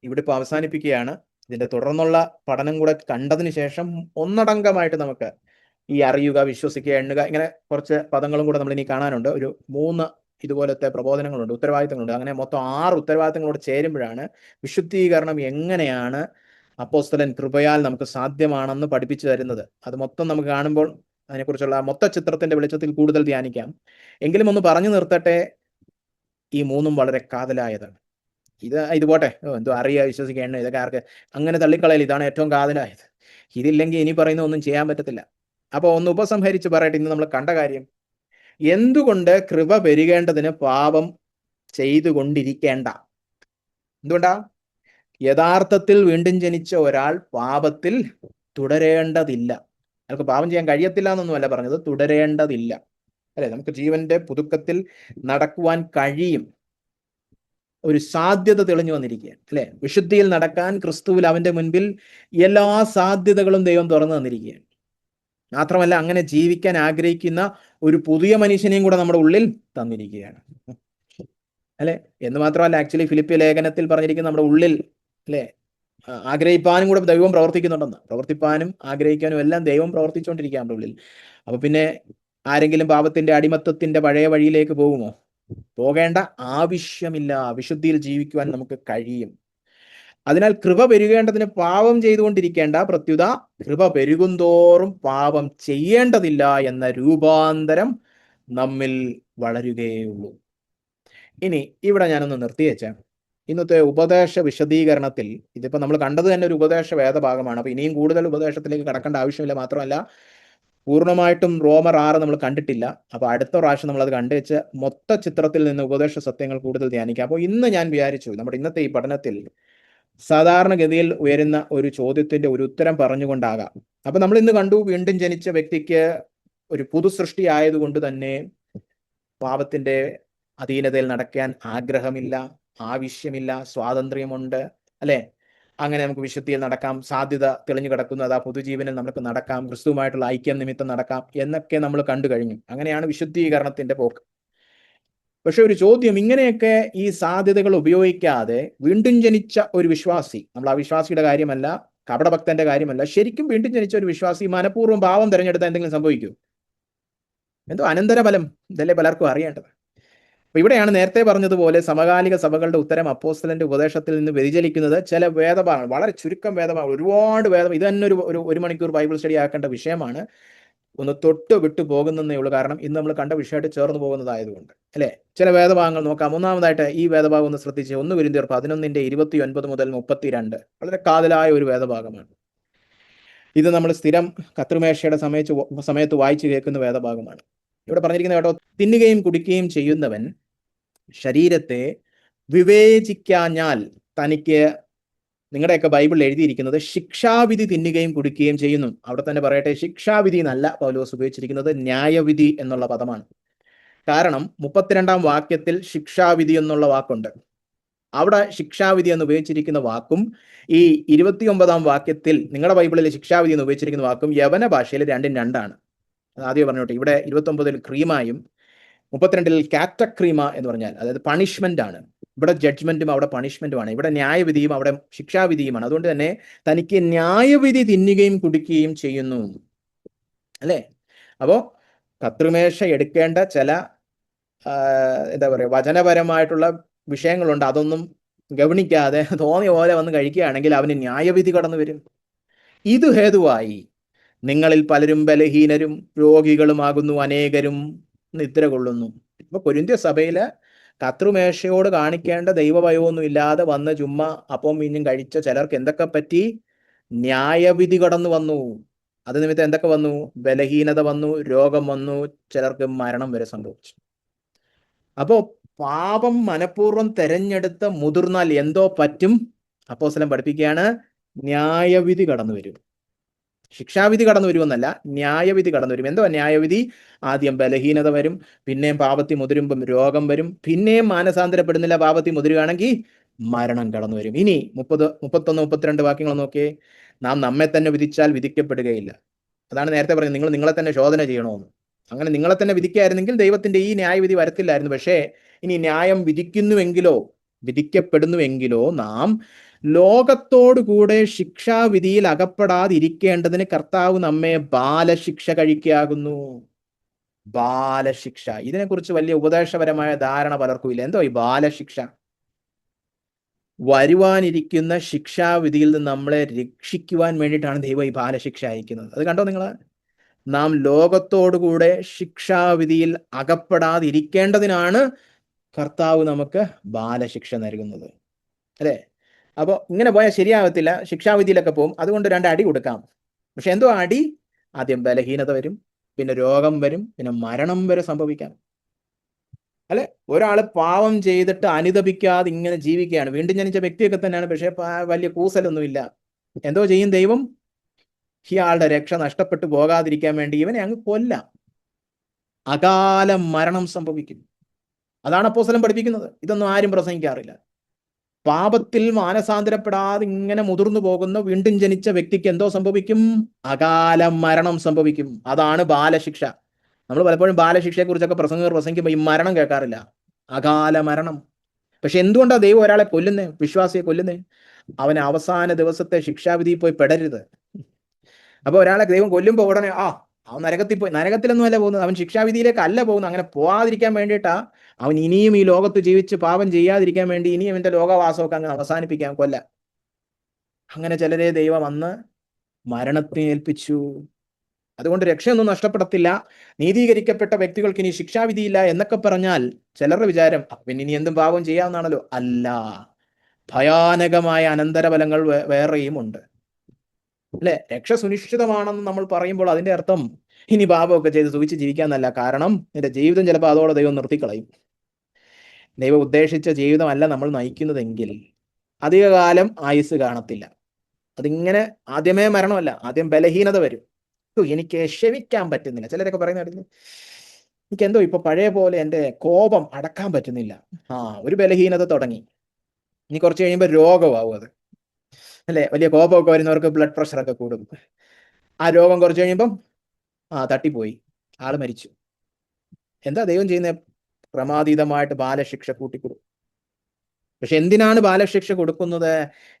ഇവിടെ ഇപ്പോൾ അവസാനിപ്പിക്കുകയാണ്. ഇതിന്റെ തുടർന്നുള്ള പഠനം കൂടെ കണ്ടതിന് ശേഷം ഒന്നടങ്കമായിട്ട് നമുക്ക് ഈ അറിയുക, വിശ്വസിക്കുക, എണ്ണുക, ഇങ്ങനെ കുറച്ച് പദങ്ങളും കൂടെ നമ്മൾ ഇനി കാണാനുണ്ട്. ഒരു 3 ഇതുപോലത്തെ പ്രബോധനങ്ങളുണ്ട്, ഉത്തരവാദിത്തങ്ങളുണ്ട്. അങ്ങനെ മൊത്തം 6 ഉത്തരവാദിത്തങ്ങളോട് ചേരുമ്പോഴാണ് വിശുദ്ധീകരണം എങ്ങനെയാണ് അപ്പോസ്തലൻ കൃപയാൽ നമുക്ക് സാധ്യമാണെന്ന് പഠിപ്പിച്ചു തരുന്നത്. അത് മൊത്തം നമുക്ക് കാണുമ്പോൾ അതിനെക്കുറിച്ചുള്ള മൊത്ത ചിത്രത്തിന്റെ വെളിച്ചത്തിൽ കൂടുതൽ ധ്യാനിക്കാം. എങ്കിലും ഒന്ന് പറഞ്ഞു നിർത്തട്ടെ, ഈ 3ഉം വളരെ കാതലായതാണ്. ഇത് പോട്ടെ, എന്തോ അറിയുക, വിശ്വസിക്കുക, എണ്ണ, ഇതൊക്കെ ആർക്ക് അങ്ങനെ തള്ളിക്കളയൽ, ഇതാണ് ഏറ്റവും കാതലായത്. ഇതില്ലെങ്കിൽ ഇനി പറയുന്ന ഒന്നും ചെയ്യാൻ പറ്റത്തില്ല. അപ്പോൾ ഒന്ന് ഉപസംഹരിച്ച് പറയട്ടെ, ഇന്ന് നമ്മൾ കണ്ട കാര്യം. എന്തുകൊണ്ട് കൃപ പെരുകേണ്ടതിന് പാപം ചെയ്തുകൊണ്ടിരിക്കേണ്ട? എന്തുകൊണ്ടാ? യഥാർത്ഥത്തിൽ വീണ്ടും ജനിച്ച ഒരാൾ പാപത്തിൽ തുടരേണ്ടതില്ല. നമുക്ക് പാപം ചെയ്യാൻ കഴിയത്തില്ല എന്നൊന്നുമല്ല പറഞ്ഞത്, തുടരേണ്ടതില്ല, അല്ലെ? നമുക്ക് ജീവന്റെ പുതുക്കത്തിൽ നടക്കുവാൻ കഴിയും. ഒരു സാധ്യത തെളിഞ്ഞു വന്നിരിക്കുകയാണ്, അല്ലെ? വിശുദ്ധിയിൽ നടക്കാൻ ക്രിസ്തുവിൽ അവന്റെ മുൻപിൽ എല്ലാ സാധ്യതകളും ദൈവം തുറന്നു തന്നിരിക്കുകയാണ്. മാത്രമല്ല, അങ്ങനെ ജീവിക്കാൻ ആഗ്രഹിക്കുന്ന ഒരു പുതിയ മനുഷ്യനെയും കൂടെ നമ്മുടെ ഉള്ളിൽ തന്നിരിക്കുകയാണ്, അല്ലെ? എന്ന് മാത്രമല്ല, ആക്ച്വലി ഫിലിപ്പി ലേഖനത്തിൽ പറഞ്ഞിരിക്കുന്ന നമ്മുടെ ഉള്ളിൽ, അല്ലെ, ആഗ്രഹിപ്പാനും കൂടെ ദൈവം പ്രവർത്തിക്കുന്നുണ്ടെന്ന്. പ്രവർത്തിപ്പാനും ആഗ്രഹിക്കാനും എല്ലാം ദൈവം പ്രവർത്തിച്ചുകൊണ്ടിരിക്കുക നമ്മുടെ ഉള്ളിൽ. അപ്പൊ പിന്നെ ആരെങ്കിലും പാപത്തിന്റെ അടിമത്തത്തിന്റെ പഴയ വഴിയിലേക്ക് പോകുമോ? പോകേണ്ട ആവശ്യമില്ല. വിശുദ്ധിയിൽ ജീവിക്കുവാൻ നമുക്ക് കഴിയും. അതിനാൽ കൃപ പെരുകേണ്ടതിന് പാപം ചെയ്തുകൊണ്ടിരിക്കേണ്ട, പ്രത്യുത കൃപ പെരുകുന്തോറും പാപം ചെയ്യേണ്ടതില്ല എന്ന രൂപാന്തരം നമ്മിൽ വളരുകയുള്ളൂ. ഇനി ഇവിടെ ഞാനൊന്ന് നിർത്തിവെച്ചാൽ, ഇന്നത്തെ ഉപദേശ വിശദീകരണത്തിൽ ഇതിപ്പോ നമ്മൾ കണ്ടത് തന്നെ ഒരു ഉപദേശ വേദഭാഗമാണ്. അപ്പൊ ഇനിയും കൂടുതൽ ഉപദേശത്തിലേക്ക് കടക്കേണ്ട ആവശ്യമില്ല. മാത്രമല്ല, പൂർണ്ണമായിട്ടും റോമർ 6 നമ്മൾ കണ്ടിട്ടില്ല. അപ്പൊ അടുത്ത പ്രാവശ്യം നമ്മൾ അത് കണ്ടുവെച്ച് മൊത്ത ചിത്രത്തിൽ നിന്ന് ഉപദേശ സത്യങ്ങൾ കൂടുതൽ ധ്യാനിക്കാം. അപ്പോൾ ഇന്ന് ഞാൻ വിചാരിച്ചു, നമ്മുടെ ഇന്നത്തെ ഈ പഠനത്തിൽ സാധാരണഗതിയിൽ ഉയരുന്ന ഒരു ചോദ്യത്തിന്റെ ഒരു ഉത്തരം പറഞ്ഞുകൊണ്ടാകാം. അപ്പൊ നമ്മൾ ഇന്ന് കണ്ടു, വീണ്ടും ജനിച്ച വ്യക്തിക്ക് ഒരു പുതു സൃഷ്ടി ആയതുകൊണ്ട് തന്നെ പാപത്തിന്റെ അധീനതയിൽ നടക്കാൻ ആഗ്രഹമില്ല, ആവശ്യമില്ല, സ്വാതന്ത്ര്യമുണ്ട്, അല്ലെ? അങ്ങനെ നമുക്ക് വിശുദ്ധിയിൽ നടക്കാം, സാധ്യത തെളിഞ്ഞു കിടക്കുന്നു, അതാ പൊതുജീവനിൽ നമുക്ക് നടക്കാം, ക്രിസ്തുവുമായിട്ടുള്ള ഐക്യം നിമിത്തം നടക്കാം എന്നൊക്കെ നമ്മൾ കണ്ടു കഴിഞ്ഞു. അങ്ങനെയാണ് വിശുദ്ധീകരണത്തിന്റെ പോക്ക്. പക്ഷെ ഒരു ചോദ്യം, ഇങ്ങനെയൊക്കെ ഈ സാധ്യതകൾ ഉപയോഗിക്കാതെ വീണ്ടും ജനിച്ച ഒരു വിശ്വാസി, നമ്മൾ ആ വിശ്വാസിയുടെ കാര്യമല്ല, കപടഭക്തന്റെ കാര്യമല്ല, ശരിക്കും വീണ്ടും ജനിച്ച ഒരു വിശ്വാസി മനഃപൂർവ്വം പാവം തിരഞ്ഞെടുത്താൽ എന്തെങ്കിലും സംഭവിക്കൂ? എന്തോ അനന്തരഫലം, ഇതല്ലേ പലർക്കും അറിയേണ്ടത്. അപ്പൊ ഇവിടെയാണ് നേരത്തെ പറഞ്ഞതുപോലെ സമകാലിക സഭകളുടെ ഉത്തരം അപ്പോസ്തലന്റെ ഉപദേശത്തിൽ നിന്ന് വ്യതിചലിക്കുന്നത്. ചില വേദഭാഗങ്ങൾ, വളരെ ചുരുക്കം വേദഭാഗങ്ങൾ, ഒരുപാട് വേദം, ഇത് തന്നെ ഒരു മണിക്കൂർ ബൈബിൾ സ്റ്റഡി ആക്കേണ്ട വിഷയമാണ്. ഒന്ന് തൊട്ട് വിട്ടു പോകുന്നതേ ഉള്ളൂ, കാരണം ഇന്ന് നമ്മൾ കണ്ട വിഷയമായിട്ട് ചേർന്ന് പോകുന്നതായതുകൊണ്ട്, അല്ലെ? ചില വേദഭാഗങ്ങൾ നോക്കാം. ഒന്നാമതായിട്ട് ഈ വേദഭാഗം ഒന്ന് ശ്രദ്ധിച്ച്, 1 കൊരിന്ത്യർ 11:29 മുതൽ 32, വളരെ കാതലായ ഒരു വേദഭാഗമാണ്. ഇത് നമ്മൾ സ്ഥിരം കത്രിമേശയുടെ സമയത്ത് വായിച്ചു കേൾക്കുന്ന വേദഭാഗമാണ്. ഇവിടെ പറഞ്ഞിരിക്കുന്ന കേട്ടോ, തിന്നുകയും കുടിക്കുകയും ചെയ്യുന്നവൻ ശരീരത്തെ വിവേചിക്കാഞ്ഞാൽ തനിക്ക്, നിങ്ങളുടെയൊക്കെ ബൈബിളിൽ എഴുതിയിരിക്കുന്നത് ശിക്ഷാവിധി തിന്നുകയും കുടിക്കുകയും ചെയ്യുന്നു. അവിടെ തന്നെ പറയട്ടെ, ശിക്ഷാവിധി എന്നല്ല പൗലോസ് ഉപയോഗിച്ചിരിക്കുന്നത്, ന്യായവിധി എന്നുള്ള പദമാണ്. കാരണം 32-ാം വാക്യത്തിൽ ശിക്ഷാവിധി എന്നുള്ള വാക്കുണ്ട്. അവിടെ ശിക്ഷാവിധി എന്ന് ഉപയോഗിച്ചിരിക്കുന്ന വാക്കും ഈ 29-ാം വാക്യത്തിൽ നിങ്ങളുടെ ബൈബിളിൽ ശിക്ഷാവിധി എന്ന് ഉപയോഗിച്ചിരിക്കുന്ന വാക്കും യവന ഭാഷയിൽ രണ്ടും രണ്ടാണ്. ആദ്യം പറഞ്ഞോട്ടെ, ഇവിടെ 29-ൽ ക്രീമായും 32-ൽ കാറ്റക്രീമ എന്ന് പറഞ്ഞാൽ അതായത് പണിഷ്മെന്റ് ആണ്. ഇവിടെ ജഡ്ജ്മെന്റും അവിടെ പണിഷ്മെന്റുമാണ്. ഇവിടെ ന്യായവിധിയും അവിടെ ശിക്ഷാവിധിയുമാണ്. അതുകൊണ്ട് തന്നെ തനിക്ക് ന്യായവിധി തിന്നുകയും കുടിക്കുകയും ചെയ്യുന്നു, അല്ലേ? അപ്പോ കത്രിമേശ എടുക്കേണ്ട ചില എന്താ പറയുക, വചനപരമായിട്ടുള്ള വിഷയങ്ങളുണ്ട്. അതൊന്നും ഗവനിക്കാതെ തോന്നിയ പോലെ വന്ന് കഴിക്കുകയാണെങ്കിൽ അവന് ന്യായവിധി കടന്നു വരും. ഇത് ഹേതുവായി നിങ്ങളിൽ പലരും ബലഹീനരും രോഗികളുമാകുന്നു, അനേകരും നിദ്ര കൊള്ളുന്നു. ഇപ്പൊ കൊരിന്ത്യ സഭയില് കത്രുമേശയോട് കാണിക്കേണ്ട ദൈവഭയമൊന്നും ഇല്ലാതെ വന്ന് ചുമ്മാ അപ്പം മീനും കഴിച്ച ചിലർക്ക് എന്തൊക്കെ പറ്റി? ന്യായവിധി കടന്നു വന്നു. അത് നിമിത്തം എന്തൊക്കെ വന്നു? ബലഹീനത വന്നു, രോഗം വന്നു, ചിലർക്ക് മരണം വരെ സംഭവിച്ചു. അപ്പോ പാപം മനഃപൂർവ്വം തെരഞ്ഞെടുത്ത് മുതിർന്നാൽ എന്തോ പറ്റും? അപ്പോസ്തലൻ പഠിപ്പിക്കുകയാണ്, ന്യായവിധി കടന്നു വരും. ശിക്ഷാവിധി കടന്നു വരുമെന്നല്ല, ന്യായവിധി കടന്നു വരും. എന്തോ ന്യായവിധി? ആദ്യം ബലഹീനത വരും, പിന്നെയും പാപത്തിൽ മുതിരുമ്പം രോഗം വരും, പിന്നെയും മാനസാന്തരപ്പെടുന്നില്ല, പാപത്തിൽ മുതിരുകയാണെങ്കിൽ മരണം കടന്നു വരും. ഇനി 31, 32 വാക്യങ്ങൾ നോക്കിയേ. നാം നമ്മെ തന്നെ വിധിച്ചാൽ വിധിക്കപ്പെടുകയില്ല. അതാണ് നേരത്തെ പറഞ്ഞത്, നിങ്ങൾ നിങ്ങളെ തന്നെ ശോധന ചെയ്യണമെന്ന്. അങ്ങനെ നിങ്ങളെ തന്നെ വിധിക്കായിരുന്നെങ്കിൽ ദൈവത്തിന്റെ ഈ ന്യായവിധി വരത്തില്ലായിരുന്നു. പക്ഷേ ഇനി ന്യായം വിധിക്കപ്പെടുന്നുവെങ്കിലോ നാം ലോകത്തോടുകൂടെ ശിക്ഷാവിധിയിൽ അകപ്പെടാതിരിക്കേണ്ടതിന് കർത്താവ് നമ്മെ ബാലശിക്ഷ കഴിക്കാകുന്നു. ബാലശിക്ഷ, ഇതിനെക്കുറിച്ച് വലിയ ഉപദേശപരമായ ധാരണ പലർക്കും ഇല്ല. എന്തോ ഈ ബാലശിക്ഷ? വരുവാനിരിക്കുന്ന ശിക്ഷാവിധിയിൽ നിന്ന് നമ്മളെ രക്ഷിക്കുവാൻ വേണ്ടിയിട്ടാണ് ദൈവം ഈ ബാലശിക്ഷ അയക്കുന്നത്. അത് കണ്ടോ നിങ്ങൾ? നാം ലോകത്തോടുകൂടെ ശിക്ഷാവിധിയിൽ അകപ്പെടാതിരിക്കേണ്ടതിനാണ് കർത്താവ് നമുക്ക് ബാലശിക്ഷ നൽകുന്നത്, അല്ലേ? അപ്പോൾ ഇങ്ങനെ പോയാൽ ശരിയാവത്തില്ല, ശിക്ഷാവിധിയിലൊക്കെ പോകും. അതുകൊണ്ട് 2 അടി കൊടുക്കാം. പക്ഷെ എന്തോ അടി? ആദ്യം ബലഹീനത വരും, പിന്നെ രോഗം വരും, പിന്നെ മരണം വരെ സംഭവിക്കാം, അല്ലെ? ഒരാൾ പാവം ചെയ്തിട്ട് അനുതപിക്കാതെ ഇങ്ങനെ ജീവിക്കുകയാണ്, വീണ്ടും ജനിച്ച വ്യക്തിയൊക്കെ തന്നെയാണ്, പക്ഷെ വലിയ കൂസലൊന്നുമില്ല. എന്തോ ചെയ്യും ദൈവം? ഇയാളുടെ രക്ഷ നഷ്ടപ്പെട്ടു പോകാതിരിക്കാൻ വേണ്ടി ഇവനെ അങ്ങ് കൊല്ലാം, അകാല മരണം സംഭവിക്കും. അതാണ് അപ്പോസ്തലൻ പഠിപ്പിക്കുന്നത്. ഇതൊന്നും ആരും പ്രസംഗിക്കാറില്ല. പാപത്തിൽ മാനസാന്തരപ്പെടാതെ ഇങ്ങനെ മുതിർന്നു പോകുന്ന വീണ്ടും ജനിച്ച വ്യക്തിക്ക് എന്തോ സംഭവിക്കും? അകാല മരണം സംഭവിക്കും. അതാണ് ബാലശിക്ഷ. നമ്മൾ പലപ്പോഴും ബാലശിക്ഷയെ കുറിച്ചൊക്കെ പ്രസംഗിക്കുമ്പോൾ ഈ മരണം കേൾക്കാറില്ല, അകാല മരണം. പക്ഷെ എന്തുകൊണ്ടാണ് ദൈവം ഒരാളെ കൊല്ലുന്നേ, വിശ്വാസിയെ കൊല്ലുന്നേ? അവന് അവസാന ദിവസത്തെ ശിക്ഷാവിധിയിൽ പോയി പെടരുത്. അപ്പൊ ഒരാളെ ദൈവം കൊല്ലുമ്പോൾ ഉടനെ അവൻ നരകത്തിൽ പോയി, നരകത്തിലൊന്നും അല്ല പോകുന്നത്, അവൻ ശിക്ഷാവിധിയിലേക്ക് അല്ല പോകുന്നത്. അങ്ങനെ പോവാതിരിക്കാൻ വേണ്ടിയിട്ടാ അവൻ ഇനിയും ഈ ലോകത്ത് ജീവിച്ച് പാപം ചെയ്യാതിരിക്കാൻ വേണ്ടി ഇനിയും അവന്റെ ലോകവാസമൊക്കെ അങ്ങ് അവസാനിപ്പിക്കാൻ കൊല്ലാം. അങ്ങനെ ചിലരെ ദൈവം അന്ന് മരണത്തെ ഏൽപ്പിച്ചു. അതുകൊണ്ട് രക്ഷയൊന്നും നഷ്ടപ്പെടത്തില്ല. നീതീകരിക്കപ്പെട്ട വ്യക്തികൾക്ക് ഇനി ശിക്ഷാവിധിയില്ല എന്നൊക്കെ പറഞ്ഞാൽ ചിലരുടെ വിചാരം പിന്നെ ഇനി എന്തും പാപം ചെയ്യാവുന്നതാണല്ലോ. അല്ല, ഭയാനകമായ അനന്തരഫലങ്ങൾ വേറെയും ഉണ്ട്, അല്ലെ? രക്ഷ സുനിശ്ചിതമാണെന്ന് നമ്മൾ പറയുമ്പോൾ അതിന്റെ അർത്ഥം ഇനി പാപമൊക്കെ ചെയ്ത് സുഖിച്ച് ജീവിക്കാന്നല്ല. കാരണം നിന്റെ ജീവിതം ചിലപ്പോൾ അതോടെ ദൈവം നിർത്തിക്കളയും. ദൈവം ഉദ്ദേശിച്ച ജീവിതമല്ല നമ്മൾ നയിക്കുന്നതെങ്കിൽ അധികകാലം ആയുസ് കാണത്തില്ല. അതിങ്ങനെ ആദ്യമേ മരണമല്ല, ആദ്യം ബലഹീനത വരും. എനിക്ക് ക്ഷമിക്കാൻ പറ്റുന്നില്ല. ചിലരൊക്കെ പറയുന്നത് എനിക്ക് എന്തോ ഇപ്പൊ പഴയ പോലെ എൻ്റെ കോപം അടക്കാൻ പറ്റുന്നില്ല. ഒരു ബലഹീനത തുടങ്ങി. ഇനി കുറച്ച് കഴിയുമ്പോൾ രോഗമാവും അത്. അല്ലെ? വലിയ കോപമൊക്കെ വരുന്നവർക്ക് ബ്ലഡ് പ്രഷറൊക്കെ കൂടും. ആ രോഗം കുറച്ച് കഴിയുമ്പം തട്ടിപ്പോയി, ആള് മരിച്ചു. എന്താ ദൈവം ചെയ്യുന്നത്? ക്രമാതീതമായിട്ട് ബാലശിക്ഷ കൂട്ടിക്കൊടുക്കും. പക്ഷെ എന്തിനാണ് ബാലശിക്ഷ കൊടുക്കുന്നത്?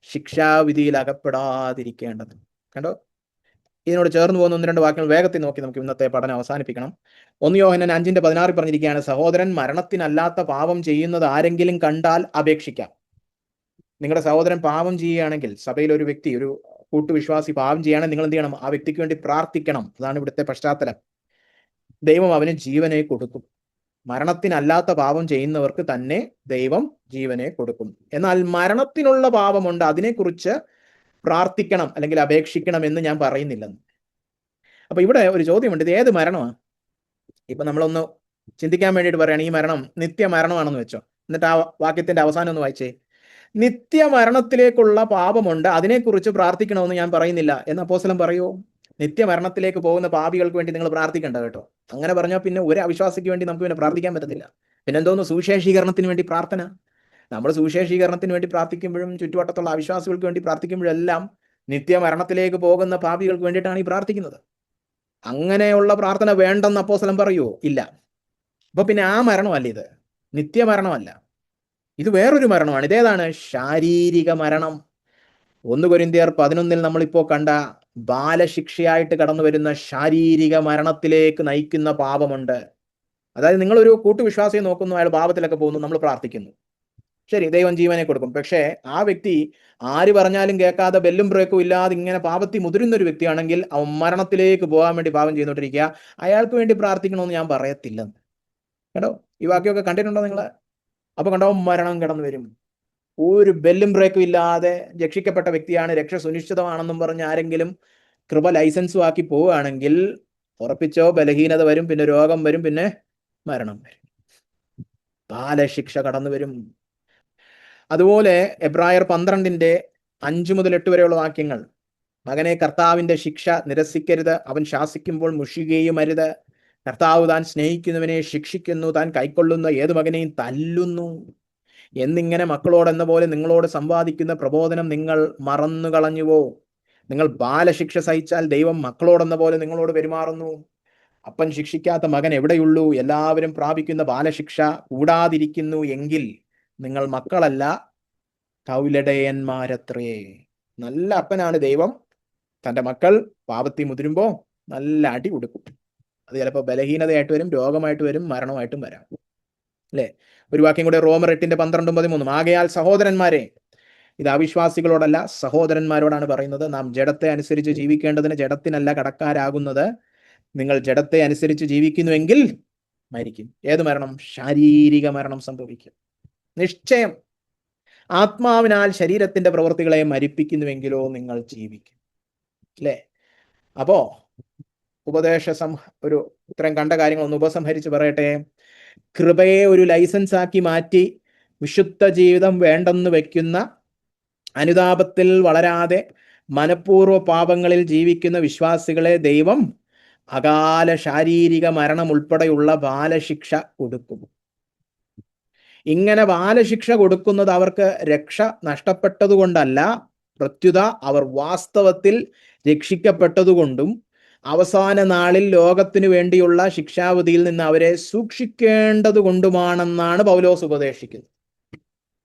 ശിക്ഷാവിധിയിൽ അകപ്പെടാതിരിക്കേണ്ടത്. കണ്ടോ? ഇതിനോട് ചേർന്ന് പോകുന്ന 1-2 വാക്യങ്ങൾ വേഗത്തിൽ നോക്കി നമുക്ക് ഇന്നത്തെ പഠനം അവസാനിപ്പിക്കണം. 1 യോഹന്നാൻ 5:16 പറഞ്ഞിരിക്കുകയാണ്, സഹോദരൻ മരണത്തിനല്ലാത്ത പാപം ചെയ്യുന്നത് ആരെങ്കിലും കണ്ടാൽ അപേക്ഷിക്കാം. നിങ്ങളുടെ സഹോദരൻ പാപം ചെയ്യുകയാണെങ്കിൽ, സഭയിൽ ഒരു വ്യക്തി, ഒരു കൂട്ടുവിശ്വാസി പാപം ചെയ്യുകയാണെങ്കിൽ നിങ്ങൾ എന്ത് ചെയ്യണം? ആ വ്യക്തിക്ക് വേണ്ടി പ്രാർത്ഥിക്കണം. അതാണ് ഇവിടുത്തെ പശ്ചാത്തലം. ദൈവം അവന് ജീവനെ കൊടുക്കും. മരണത്തിനല്ലാത്ത പാപം ചെയ്യുന്നവർക്ക് തന്നെ ദൈവം ജീവനെ കൊടുക്കും. എന്നാൽ മരണത്തിനുള്ള പാപമുണ്ട്, അതിനെക്കുറിച്ച് പ്രാർത്ഥിക്കണം അല്ലെങ്കിൽ അപേക്ഷിക്കണം എന്ന് ഞാൻ പറയുന്നില്ലെന്ന്. അപ്പൊ ഇവിടെ ഒരു ചോദ്യമുണ്ട്, ഇത് ഏത് മരണമാണ്? ഇപ്പൊ നമ്മളൊന്ന് ചിന്തിക്കാൻ വേണ്ടിയിട്ട് പറയുകയാണ്, ഈ മരണം നിത്യമരണമാണെന്ന് വെച്ചോ. എന്നിട്ട് ആ വാക്യത്തിന്റെ അവസാനം ഒന്ന് വായിച്ചേ. നിത്യമരണത്തിലേക്കുള്ള പാപമുണ്ട്, അതിനെക്കുറിച്ച് പ്രാർത്ഥിക്കണമെന്ന് ഞാൻ പറയുന്നില്ല എന്ന് അപ്പോസ്തലൻ പറയുമോ? നിത്യമരണത്തിലേക്ക് പോകുന്ന പാപികൾക്ക് വേണ്ടി നിങ്ങൾ പ്രാർത്ഥിക്കണ്ട കേട്ടോ. അങ്ങനെ പറഞ്ഞാൽ പിന്നെ ഒരു അവിശ്വാസിക്ക് വേണ്ടി നമുക്ക് പിന്നെ പ്രാർത്ഥിക്കാൻ പറ്റത്തില്ല. പിന്നെ എന്തോന്ന് സുവിശേഷീകരണത്തിന് വേണ്ടി പ്രാർത്ഥന? നമ്മൾ സുവിശേഷീകരണത്തിന് വേണ്ടി പ്രാർത്ഥിക്കുമ്പോഴും ചുറ്റുവട്ടത്തുള്ള അവിശ്വാസികൾക്ക് വേണ്ടി പ്രാർത്ഥിക്കുമ്പോഴും എല്ലാം നിത്യമരണത്തിലേക്ക് പോകുന്ന പാപികൾക്ക് വേണ്ടിയിട്ടാണ് ഈ പ്രാർത്ഥിക്കുന്നത്. അങ്ങനെയുള്ള പ്രാർത്ഥന വേണ്ടെന്ന് അപ്പോസ്തലൻ പറയുമോ? ഇല്ല. അപ്പൊ പിന്നെ ആ മരണമല്ല ഇത്, നിത്യമരണമല്ല, ഇത് വേറൊരു മരണമാണ്. ഇതേതാണ്? ശാരീരിക മരണം. 1 കൊരിന്ത്യർ 11 നമ്മളിപ്പോ കണ്ട ബാലശിക്ഷയായിട്ട് കടന്നു വരുന്ന ശാരീരിക മരണത്തിലേക്ക് നയിക്കുന്ന പാപമുണ്ട്. അതായത് നിങ്ങളൊരു കൂട്ടുവിശ്വാസിയെ നോക്കുന്നു, അയാൾ പാപത്തിലൊക്കെ പോകുന്നു, നമ്മൾ പ്രാർത്ഥിക്കുന്നു, ശരി, ദൈവം ജീവനെ കൊടുക്കും. പക്ഷേ ആ വ്യക്തി ആര് പറഞ്ഞാലും കേൾക്കാതെ ബെല്ലും ബ്രേക്കും ഇല്ലാതെ ഇങ്ങനെ പാപത്തിൽ മുതിരുന്ന ഒരു വ്യക്തിയാണെങ്കിൽ അവൻ മരണത്തിലേക്ക് പോകാൻ വേണ്ടി പാപം ചെയ്തുകൊണ്ടിരിക്കുക. അയാൾക്ക് വേണ്ടി പ്രാർത്ഥിക്കണമെന്ന് ഞാൻ പറയത്തില്ലെന്ന്. കേട്ടോ? ഈ വാക്യമൊക്കെ കണ്ടിട്ടുണ്ടോ നിങ്ങൾ? അപ്പൊ കണ്ടോ, മരണം കടന്നു വരും. ഒരു ബെല്ലും ബ്രേക്കും ഇല്ലാതെ രക്ഷിക്കപ്പെട്ട വ്യക്തിയാണ്, രക്ഷ സുനിശ്ചിതമാണെന്നും പറഞ്ഞ് ആരെങ്കിലും കൃപ ലൈസൻസും ആക്കി പോവുകയാണെങ്കിൽ ഉറപ്പിച്ചോ, ബലഹീനത വരും, പിന്നെ രോഗം വരും, പിന്നെ മരണം വരും, ബാലശിക്ഷ കടന്നു വരും. അതുപോലെ എബ്രായർ 12:5-8 വരെയുള്ള വാക്യങ്ങൾ, മകനെ കർത്താവിന്റെ ശിക്ഷ നിരസിക്കരുത്, അവൻ ശാസിക്കുമ്പോൾ മുഷിയുകയും അരുത്. കർത്താവ് താൻ സ്നേഹിക്കുന്നവനെ ശിക്ഷിക്കുന്നു, താൻ കൈക്കൊള്ളുന്ന ഏത് മകനെയും തല്ലുന്നു എന്നിങ്ങനെ മക്കളോടെന്ന പോലെ നിങ്ങളോട് സമ്പാദിക്കുന്ന പ്രബോധനം നിങ്ങൾ മറന്നു കളഞ്ഞുവോ? നിങ്ങൾ ബാലശിക്ഷ സഹിച്ചാൽ ദൈവം മക്കളോടെന്ന പോലെ നിങ്ങളോട് പെരുമാറുന്നു. അപ്പൻ ശിക്ഷിക്കാത്ത മകൻ എവിടെയുള്ളൂ? എല്ലാവരും പ്രാപിക്കുന്ന ബാലശിക്ഷ കൂടാതിരിക്കുന്നു എങ്കിൽ നിങ്ങൾ മക്കളല്ല, കൗലടയന്മാരത്രേ. നല്ല അപ്പനാണ് ദൈവം. തൻ്റെ മക്കൾ പാപത്തിൽ മുതിരുമ്പോ നല്ല അടി കൊടുക്കും. അത് ചിലപ്പോൾ ബലഹീനതയായിട്ട് വരും, രോഗമായിട്ട് വരും, മരണമായിട്ടും വരാം, അല്ലേ? ഒരു വാക്യം കൂടെ, റോമർ 8:12-13. ആകയാൽ സഹോദരന്മാരെ, ഇത് അവിശ്വാസികളോടല്ല സഹോദരന്മാരോടാണ് പറയുന്നത്, നാം ജഡത്തെ അനുസരിച്ച് ജീവിക്കേണ്ടതിന് ജഡത്തിനല്ല കടക്കാരാകുന്നത്. നിങ്ങൾ ജഡത്തെ അനുസരിച്ച് ജീവിക്കുന്നുവെങ്കിൽ മരിക്കും. ഏത് മരണം? ശാരീരിക മരണം സംഭവിക്കും നിശ്ചയം. ആത്മാവിനാൽ ശരീരത്തിന്റെ പ്രവൃത്തികളെ മരിപ്പിക്കുന്നുവെങ്കിലോ നിങ്ങൾ ജീവിക്കും, അല്ലേ? അപ്പോ ഒരു ഇത്രയും കണ്ട കാര്യങ്ങൾ ഒന്ന് ഉപസംഹരിച്ച് പറയട്ടെ. കൃപയെ ഒരു ലൈസൻസ് ആക്കി മാറ്റി വിശുദ്ധ ജീവിതം വേണ്ടെന്ന് വെക്കുന്ന, അനുതാപത്തിൽ വളരാതെ മനഃപൂർവ്വ പാപങ്ങളിൽ ജീവിക്കുന്ന വിശ്വാസികളെ ദൈവം അകാല ശാരീരിക മരണം ഉൾപ്പെടെയുള്ള ബാലശിക്ഷ കൊടുക്കും. ഇങ്ങനെ ബാലശിക്ഷ കൊടുക്കുന്നത് അവർക്ക് രക്ഷ നഷ്ടപ്പെട്ടതുകൊണ്ടല്ല, പ്രത്യുത അവർ വാസ്തവത്തിൽ രക്ഷിക്കപ്പെട്ടതുകൊണ്ടും അവസാന നാളിൽ ലോകത്തിനു വേണ്ടിയുള്ള ശിക്ഷാവിധിയിൽ നിന്ന് അവരെ സൂക്ഷിക്കേണ്ടത് കൊണ്ടുമാണെന്നാണ് പൗലോസ് ഉപദേശിക്കുന്നത്.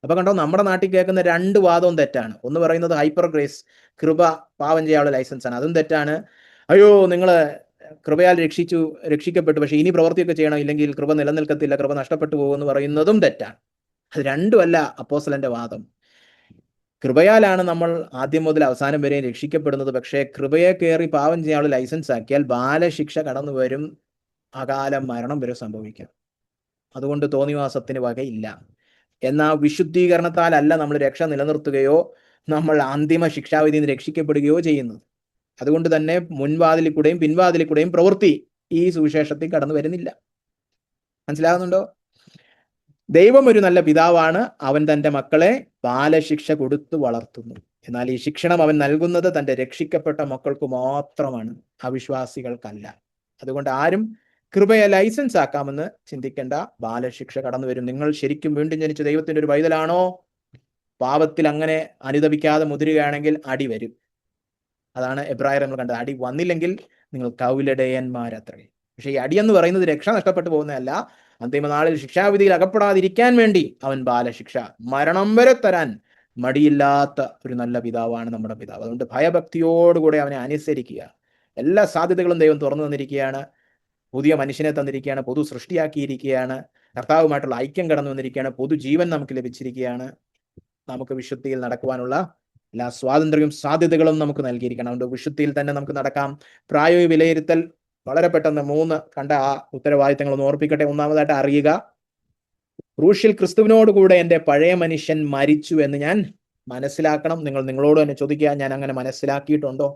അപ്പൊ കണ്ടോ, നമ്മുടെ നാട്ടിൽ കേൾക്കുന്ന 2 വാദവും തെറ്റാണ്. ഒന്ന് പറയുന്നത് ഹൈപ്പർ ഗ്രേസ്, കൃപ പാവം ചെയ്യാനുള്ള ലൈസൻസ് ആണ്, അതും തെറ്റാണ്. അയ്യോ, നിങ്ങൾ കൃപയാൽ രക്ഷിക്കപ്പെട്ടു, പക്ഷെ ഇനി പ്രവൃത്തിയൊക്കെ ചെയ്യണം, ഇല്ലെങ്കിൽ കൃപ നിലനിൽക്കത്തില്ല, കൃപ നഷ്ടപ്പെട്ടു പോകുമെന്ന് പറയുന്നതും തെറ്റാണ്. അത് രണ്ടുമല്ല അപ്പോസ്തലന്റെ വാദം. കൃപയാലാണ് നമ്മൾ ആദ്യം മുതൽ അവസാനം വരെ രക്ഷിക്കപ്പെടുന്നത്. പക്ഷേ കൃപയെ കയറി പാവം ചെയ്യാനുള്ള ലൈസൻസ് ആക്കിയാൽ ബാലശിക്ഷ കടന്നു വരും, അകാലം മരണം വരെ സംഭവിക്കാം. അതുകൊണ്ട് തോന്നിവാസത്തിന് വകയില്ല. എന്നാൽ വിശുദ്ധീകരണത്താലല്ല നമ്മൾ രക്ഷ നിലനിർത്തുകയോ നമ്മൾ അന്തിമ ശിക്ഷാവിധിയിൽ നിന്ന് രക്ഷിക്കപ്പെടുകയോ ചെയ്യുന്നത്. അതുകൊണ്ട് തന്നെ മുൻവാതിലിൽ കൂടെയും പിൻവാതിലിൽ കൂടെയും പ്രവൃത്തി ഈ സുവിശേഷത്തിൽ കടന്നു വരുന്നില്ല. മനസ്സിലാകുന്നുണ്ടോ? ദൈവം ഒരു നല്ല പിതാവാണ്. അവൻ തൻ്റെ മക്കളെ ബാലശിക്ഷ കൊടുത്തു വളർത്തുന്നു. എന്നാൽ ഈ ശിക്ഷണം അവൻ നൽകുന്നത് തൻ്റെ രക്ഷിക്കപ്പെട്ട മക്കൾക്ക് മാത്രമാണ്, അവിശ്വാസികൾക്കല്ല. അതുകൊണ്ട് ആരും കൃപയെ ലൈസൻസ് ആക്കാമെന്ന് ചിന്തിക്കേണ്ട. ബാലശിക്ഷ കടന്നു വരും. നിങ്ങൾ ശരിക്കും വീണ്ടും ജനിച്ച ദൈവത്തിൻ്റെ ഒരു പൈതലാണോ? പാപത്തിൽ അങ്ങനെ അനുദപിക്കാതെ മുതിരുകയാണെങ്കിൽ അടി വരും. അതാണ് എബ്രായർ നമ്മൾ കണ്ടത്. അടി വന്നില്ലെങ്കിൽ നിങ്ങൾ കൗലടയന്മാരത്രേ. പക്ഷെ ഈ അടിയെന്ന് പറയുന്നത് രക്ഷ നഷ്ടപ്പെട്ടു പോകുന്നതല്ല, അന്തിമനാളിൽ ശിക്ഷാവിധിയിൽ അകപ്പെടാതിരിക്കാൻ വേണ്ടി അവൻ ബാലശിക്ഷ മരണം വരെ തരാൻ മടിയില്ലാത്ത ഒരു നല്ല പിതാവാണ് നമ്മുടെ പിതാവ്. അതുകൊണ്ട് ഭയഭക്തിയോടുകൂടെ അവനെ അനുസരിക്കുക. എല്ലാ സാധ്യതകളും ദൈവം തുറന്നു തന്നിരിക്കുകയാണ്. പുതിയ മനുഷ്യനെ തന്നിരിക്കുകയാണ്, പൊതു സൃഷ്ടിയാക്കിയിരിക്കുകയാണ്, കർത്താവുമായിട്ടുള്ള ഐക്യം കടന്നു വന്നിരിക്കുകയാണ്, പൊതുജീവൻ നമുക്ക് ലഭിച്ചിരിക്കുകയാണ്. നമുക്ക് വിശുദ്ധിയിൽ നടക്കുവാനുള്ള എല്ലാ സ്വാതന്ത്ര്യവും സാധ്യതകളും നമുക്ക് നൽകിയിരിക്കണം. അതുകൊണ്ട് വിശുദ്ധിയിൽ തന്നെ നമുക്ക് നടക്കാം. പ്രായോഗിക വിലയിരുത്തൽ വളരെ പെട്ടെന്ന് 3 കണ്ട ആ ഉത്തരവാദിത്തങ്ങൾ ഒന്ന് ഓർപ്പിക്കട്ടെ. ഒന്നാമതായിട്ട് അറിയുക, ക്രൂശിൽ ക്രിസ്തുവിനോടുകൂടെ എൻ്റെ പഴയ മനുഷ്യൻ മരിച്ചു എന്ന് ഞാൻ മനസ്സിലാക്കണം. നിങ്ങളോട് തന്നെ ചോദിക്കുക, ഞാൻ അങ്ങനെ മനസ്സിലാക്കിയിട്ടുണ്ടോ?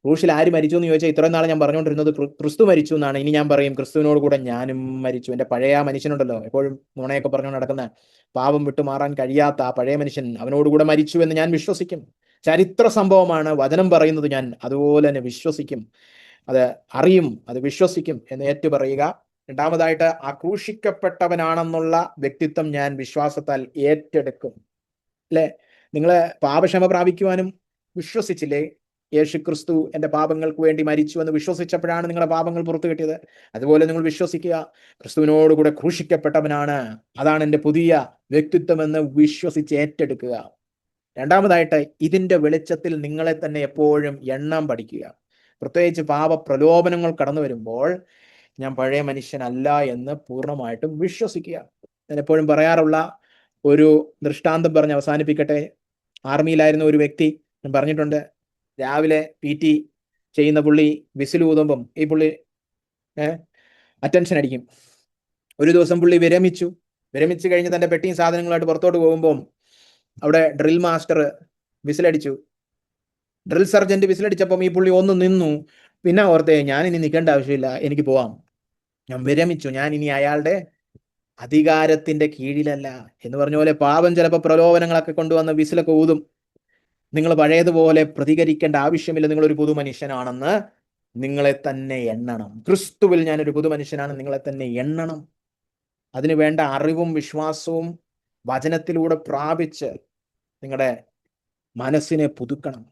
ക്രൂശിൽ ആര് മരിച്ചു എന്ന് ചോദിച്ചാൽ ഇത്രയും നാളെ ഞാൻ പറഞ്ഞുകൊണ്ടിരുന്നത് ക്രിസ്തു മരിച്ചു എന്നാണ്. ഇനി ഞാൻ പറയും ക്രിസ്തുവിനോട് കൂടെ ഞാനും മരിച്ചു. എൻ്റെ പഴയ മനുഷ്യനുണ്ടല്ലോ, എപ്പോഴും നുണയൊക്കെ പറഞ്ഞു നടക്കുന്ന, പാപം വിട്ടുമാറാൻ കഴിയാത്ത ആ പഴയ മനുഷ്യൻ, അവനോടുകൂടെ മരിച്ചു എന്ന് ഞാൻ വിശ്വസിക്കും. ചരിത്ര സംഭവമാണ്, വചനം പറയുന്നത് ഞാൻ അതുപോലെ തന്നെ വിശ്വസിക്കും, അത് അറിയും, അത് വിശ്വസിക്കും എന്ന് ഏറ്റുപറയുക. രണ്ടാമതായിട്ട് ആക്രൂശിക്കപ്പെട്ടവനാണെന്നുള്ള വ്യക്തിത്വം ഞാൻ വിശ്വാസത്താൽ ഏറ്റെടുക്കും. അല്ലെ, നിങ്ങളെ പാപക്ഷമ പ്രാപിക്കുവാനും വിശ്വസിച്ചില്ലേ? യേശുക്രിസ്തു എൻ്റെ പാപങ്ങൾക്ക് വേണ്ടി മരിച്ചു എന്ന് വിശ്വസിച്ചപ്പോഴാണ് നിങ്ങളുടെ പാപങ്ങൾ പുറത്തു കിട്ടിയത്. അതുപോലെ നിങ്ങൾ വിശ്വസിക്കുക, ക്രിസ്തുവിനോടുകൂടെ ക്രൂശിക്കപ്പെട്ടവനാണ്, അതാണ് എൻ്റെ പുതിയ വ്യക്തിത്വം എന്ന് വിശ്വസിച്ച് ഏറ്റെടുക്കുക. രണ്ടാമതായിട്ട് ഇതിൻ്റെ വെളിച്ചത്തിൽ നിങ്ങളെ തന്നെ എപ്പോഴും എണ്ണാൻ പഠിക്കുക. പ്രത്യേകിച്ച് പാപ പ്രലോഭനങ്ങൾ കടന്നു വരുമ്പോൾ ഞാൻ പഴയ മനുഷ്യനല്ല എന്ന് പൂർണ്ണമായിട്ടും വിശ്വസിക്കുക. ഞാൻ എപ്പോഴും പറയാറുള്ള ഒരു ദൃഷ്ടാന്തം പറഞ്ഞ് അവസാനിപ്പിക്കട്ടെ. ആർമിയിലായിരുന്ന ഒരു വ്യക്തി, ഞാൻ പറഞ്ഞിട്ടുണ്ട്, രാവിലെ PT ചെയ്യുന്ന പുള്ളി വിസിൽ ഊതുമ്പം ഈ പുള്ളി അറ്റൻഷൻ അടിക്കും. ഒരു ദിവസം പുള്ളി വിരമിച്ചു കഴിഞ്ഞ് തൻ്റെ പെട്ടിയും സാധനങ്ങളായിട്ട് പുറത്തോട്ട് പോകുമ്പോൾ അവിടെ ഡ്രിൽ മാസ്റ്റർ വിസിലടിച്ചു. ഡ്രിൽ സർജന്റ് വിസിലടിച്ചപ്പം ഈ പുള്ളി ഒന്ന് നിന്നു. പിന്നെ ഓർത്തേ, ഞാൻ ഇനി നിൽക്കേണ്ട ആവശ്യമില്ല, എനിക്ക് പോവാം, ഞാൻ വിരമിച്ചു, ഞാൻ ഇനി അയാളുടെ അധികാരത്തിന്റെ കീഴിലല്ല എന്ന് പറഞ്ഞ പോലെ പാപം ചിലപ്പോൾ പ്രലോഭനങ്ങളൊക്കെ കൊണ്ടുവന്ന് വിസിലൊക്കെ ഊതും. നിങ്ങൾ പഴയതുപോലെ പ്രതികരിക്കേണ്ട ആവശ്യമില്ല. നിങ്ങളൊരു പുതു മനുഷ്യനാണെന്ന് നിങ്ങളെ തന്നെ എണ്ണണം. ക്രിസ്തുവിൽ ഞാനൊരു പുതു മനുഷ്യനാണ്, നിങ്ങളെ തന്നെ എണ്ണണം. അതിനു വേണ്ട അറിവും വിശ്വാസവും വചനത്തിലൂടെ പ്രാപിച്ച് നിങ്ങളുടെ മനസ്സിനെ പുതുക്കണം.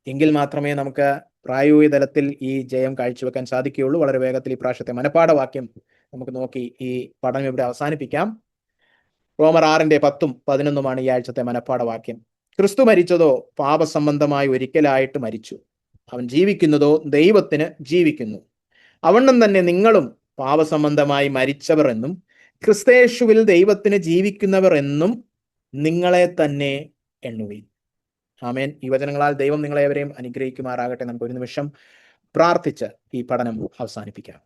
എങ്കിൽ മാത്രമേ നമുക്ക് പ്രായോഗിക തലത്തിൽ ഈ ജയം കാഴ്ചവെക്കാൻ സാധിക്കുകയുള്ളൂ. വളരെ വേഗത്തിൽ ഈ പ്രാവശ്യത്തെ മനപ്പാഠവാക്യം നമുക്ക് നോക്കി ഈ പഠനം ഇവിടെ അവസാനിപ്പിക്കാം. റോമർ 6:10-11 ഈ ആഴ്ചത്തെ മനപ്പാഠവാക്യം. ക്രിസ്തു മരിച്ചതോ പാപസംബന്ധമായി ഒരിക്കലായിട്ട് മരിച്ചു, അവൻ ജീവിക്കുന്നതോ ദൈവത്തിന് ജീവിക്കുന്നു. അവണ്ണം തന്നെ നിങ്ങളും പാപസംബന്ധമായി മരിച്ചവർ എന്നും ക്രിസ്തയേശുവിൽ ദൈവത്തിന് ജീവിക്കുന്നവർ എന്നും നിങ്ങളെ തന്നെ എണ്ണുവീൻ. ആമേൻ. ഈ വചനങ്ങളാൽ ദൈവം നിങ്ങളെവരെയും അനുഗ്രഹിക്കുമാറാകട്ടെ. നമുക്ക് ഒരു നിമിഷം പ്രാർത്ഥിച്ച് ഈ പഠനം അവസാനിപ്പിക്കാം.